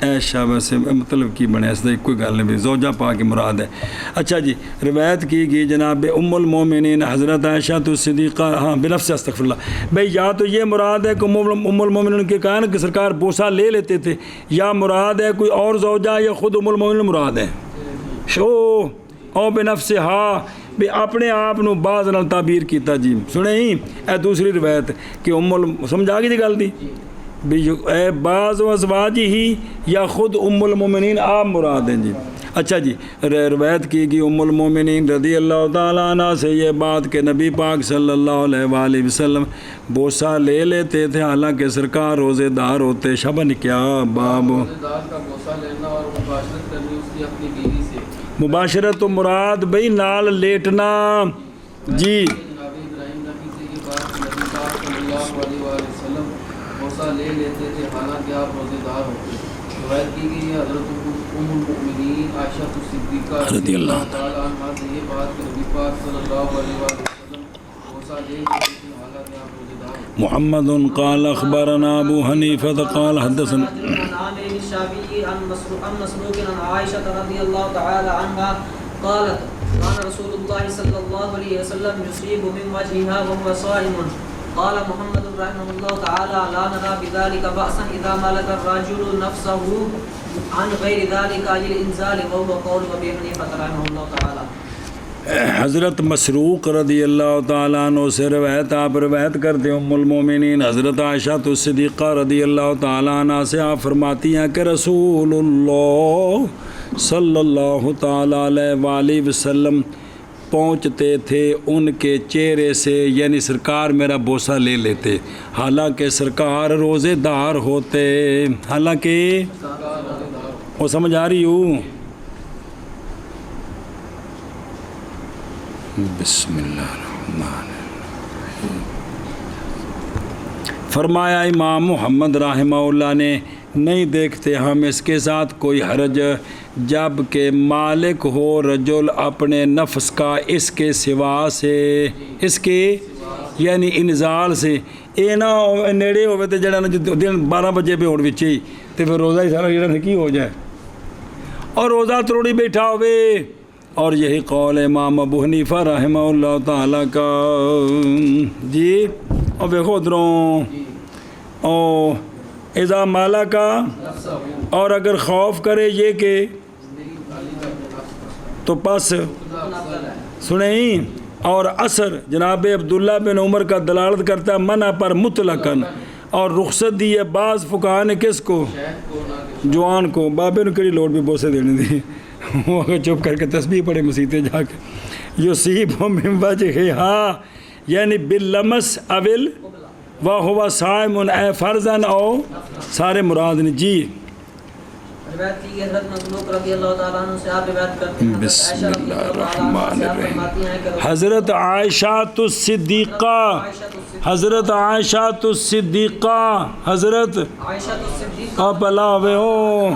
Speaker 1: اے شاباش سے مطلب کی بنے اس طرح کوئی گل نہیں, زوجہ پاک کی مراد ہے. اچھا جی روایت کی گئی جناب ام المومنین حضرت عائشہ تو صدیقہ ہاں بنفس استغفر اللہ. بھئی یا تو یہ مراد ہے کہ ام المومنین کے کہا نا کہ سرکار بوسہ لے لیتے تھے, یا مراد ہے کوئی اور زوجہ یا خود ام المومنین مراد ہے. شو او بنفسہا بھی اپنے آپ نو بعض نال تعبیر کیتا. جی سنیں ہی اے دوسری روایت کہ سمجھا گئی جی گل دی بھی اے بعض ازواج ہی یا خود ام المومنین آپ مراد ہیں. جی اچھا جی روایت کی گئی ام المومنین رضی اللہ تعالیٰ عنہ سے یہ بات کہ نبی پاک صلی اللہ علیہ وآلہ وسلم بوسہ لے لیتے تھے حالانکہ سرکار روزے دار ہوتے. شبن کیا باب
Speaker 2: روزے دار کا بوسہ لینا اور مباشرت کرنی اس کی اپنی بیوی سے.
Speaker 1: مباشرت تو مراد بھئی نال لیٹنا. جی
Speaker 2: جناب ابراہیم نبی سے یہ بات نبی پاک صلی اللہ علیہ وسلم بوسہ لے لیتے تھے حالانکہ آپ روزے دار ہوتے. روایت کی گئی ہے حضرت ام المؤمنین عائشہ صدیقہ رضی اللہ تعالیٰ عنہ سے یہ بات کہ نبی پاک صلی اللہ علیہ وسلم بوسہ لے لیتے حالانکہ آپ روزے دار
Speaker 1: محمد قال اخبرنا ابو حنیفہ قال حدثنا
Speaker 3: عن عامر الشافعي عن مسروق عن عائشة رضي الله تعالى عنها قالت كان رسول الله صلى الله عليه وسلم يصيب من وجهها وهو صائم. قال محمد رحمه الله تعالى لا نرى بذلك بأسا إذا ملك الرجل نفسه عن غير ذلك للإنزال وهو قول أبي حنيفة رحمه الله تعالى.
Speaker 1: حضرت مسروق رضی اللہ تعالیٰ عنہ سے روایت آپ روایت کرتے ہیں ام المومنین حضرت عائشہ صدیقہ رضی اللہ تعالیٰ عنہ سے آپ فرماتی ہیں کہ رسول اللہ صلی اللہ تعالیٰ علیہ وآلہ وسلم پہنچتے تھے ان کے چہرے سے، یعنی سرکار میرا بوسہ لے لیتے، حالانکہ سرکار روزے دار ہوتے، حالانکہ وہ سمجھ آ رہی ہوں. بسم اللہ الرحمن الرحیم. فرمایا امام محمد رحمہ اللہ نے نہیں دیکھتے ہم اس کے ساتھ کوئی حرج جب کہ مالک ہو رجل اپنے نفس کا اس کے سوا سے، اس کے یعنی انزال سے، اے نہ نیڑے ہوئے تو جڑا دن 12 بجے پہ ہوڑ وچے تو پھر روزہ ہی سارا جڑا کی ہو جائے اور روزہ تروڑی بیٹھا ہوئے. اور یہی قول امام ابو حنیفہ رحمہ اللہ تعالیٰ کا. جی اور دیکھو ادھروں او اذا مالا کا، اور اگر خوف کرے یہ کہ تو پس سنیں. اور اثر جناب عبداللہ بن عمر کا دلالت کرتا ہے منع پر مطلقاً، اور رخصت دی ہے بعض فقہاء نے کس کو؟ جوان کو. بابے نے کڑی لوٹ بھی بوسے دینے دی، وہ اگر چپ کر کے تسبیح پڑھے مسیطے جا کے. یصیب من وجہہا یعنی باللمس اول وہو صائم اے فرضاً او سارے مراد نے. جی
Speaker 3: روایت کی حضرت مسروق رضی اللہ تعالیٰ عنہ سے آپ روایت کرتے ہیں
Speaker 1: بسم اللہ الرحمن الرحیم. حضرت عائشہ الصدیقہ، حضرت عائشہ الصدیقہ، حضرت
Speaker 3: عائشہ الصدیقہ
Speaker 1: آپ اللہ ہوئے ہو.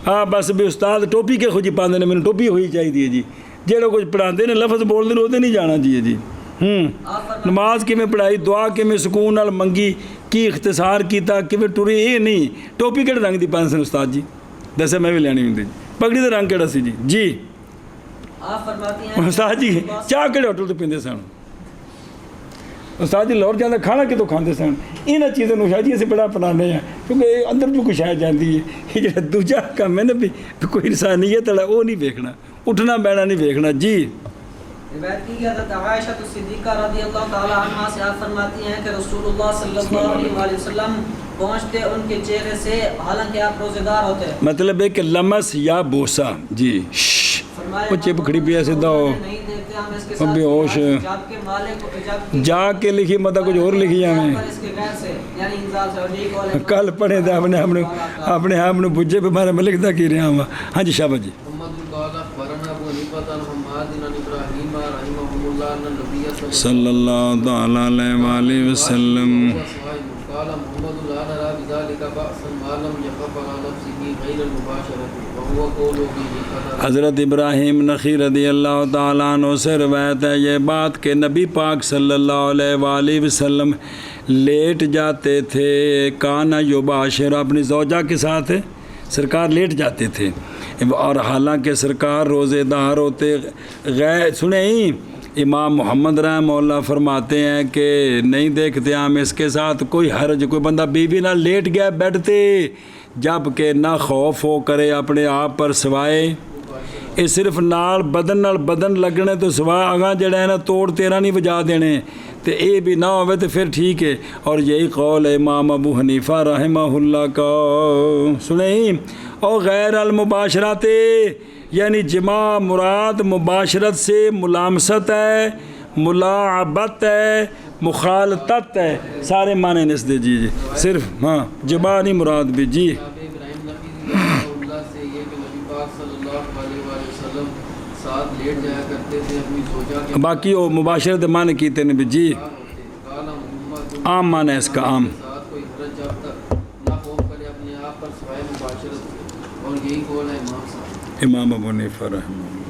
Speaker 1: ہاں بس بھی استاد ٹوپی کے خوجی پاندے نے، میں ٹوپی ہوئی چاہیے جی. جہاں کچھ پڑھاتے نے لفظ بول دے ہوتے نہیں جانا جی. جی نماز کیویں پڑھائی، دعا کیویں سکون نال منگی، کی اختصار کیتا کیویں ٹری، یہ نہیں ٹوپی کہڑے رنگ دی پاندے سن استاد جی؟ دسے میں بھی لینی ہوندی. پگڑی دا رنگ کہڑا سی جی؟ جی
Speaker 3: آپ فرماتی ہیں
Speaker 1: استاد جی چاہ کہڑے ہوٹل تو پیندے سن؟ استاد جی لاہور جاندے کھانا کتوں کھاندے سن؟ انہاں چیزوں نوں شاید اسی بڑا اپنانے ہیں کیونکہ اندر جو کچھ آ جاندی ہے. یہ جڑا دوجا کام ہے نا بھی کوئی انسانیت والا وہ نہیں ویکھنا، اٹھنا بیٹھنا نہیں ویکھنا. جی
Speaker 3: روایت کی حضرت عائشہ صدیقہ رضی اللہ تعالی عنہا سے آپ فرماتی ہیں کہ رسول اللہ صلی اللہ علیہ وآلہ وسلم پہنچتے ان کے چہرے سے حالانکہ آپ روزے دار ہوتے.
Speaker 1: مطلب ہے کہ لمس یا بوسہ. جی وہ چپ کھڑی پیا سیدھا ہو بے ہوش جا کے لکھی مطلب کچھ اور لکھی ہمیں کل پڑھے تھے اپنے آپ نے بجے پہ مارے میں لکھتا کی رہا ہوں. ہاں جی شابہ جی. صلی اللہ تعالیٰ علیہ وآلہ وسلم. حضرت ابراہیم نخعی رضی اللہ تعالیٰ عنہ سے روایت ہے یہ بات کہ نبی پاک صلی اللہ علیہ وآلہ وسلم لیٹ جاتے تھے. کانا یباشر اپنی زوجہ کے ساتھ سرکار لیٹ جاتے تھے، اور حالانکہ سرکار روزے دار ہوتے. غیر سنیں امام محمد رحمہ اللہ فرماتے ہیں کہ نہیں دیکھتے ہم اس کے ساتھ کوئی حرج. کوئی بندہ بیوی نہ لیٹ گیا بیڈ تے جب کہ نہ خوف ہو کرے اپنے آپ پر سوائے یہ صرف نال بدن لگنے تو سوا اگاں جڑا ہے نا توڑ تیرا نہیں بجا دینے تو اے بھی نہ ہوئے تو پھر ٹھیک ہے. اور یہی قول امام ابو حنیفہ رحمہ اللہ کا. سنیں اور غیر المباشرات یعنی جماع مراد مباشرت سے ملامست ہے، ملاعبت ہے، مخالطت ہے، سارے معنی نس دے. جی جی صرف ہاں جماع نہیں مراد بھی. جی باقی وہ مباشرت معنی کیتے نے بھی. جی عام معنی ہے اس کا عام. امام ابو حنیفہ رحمہ اللہ.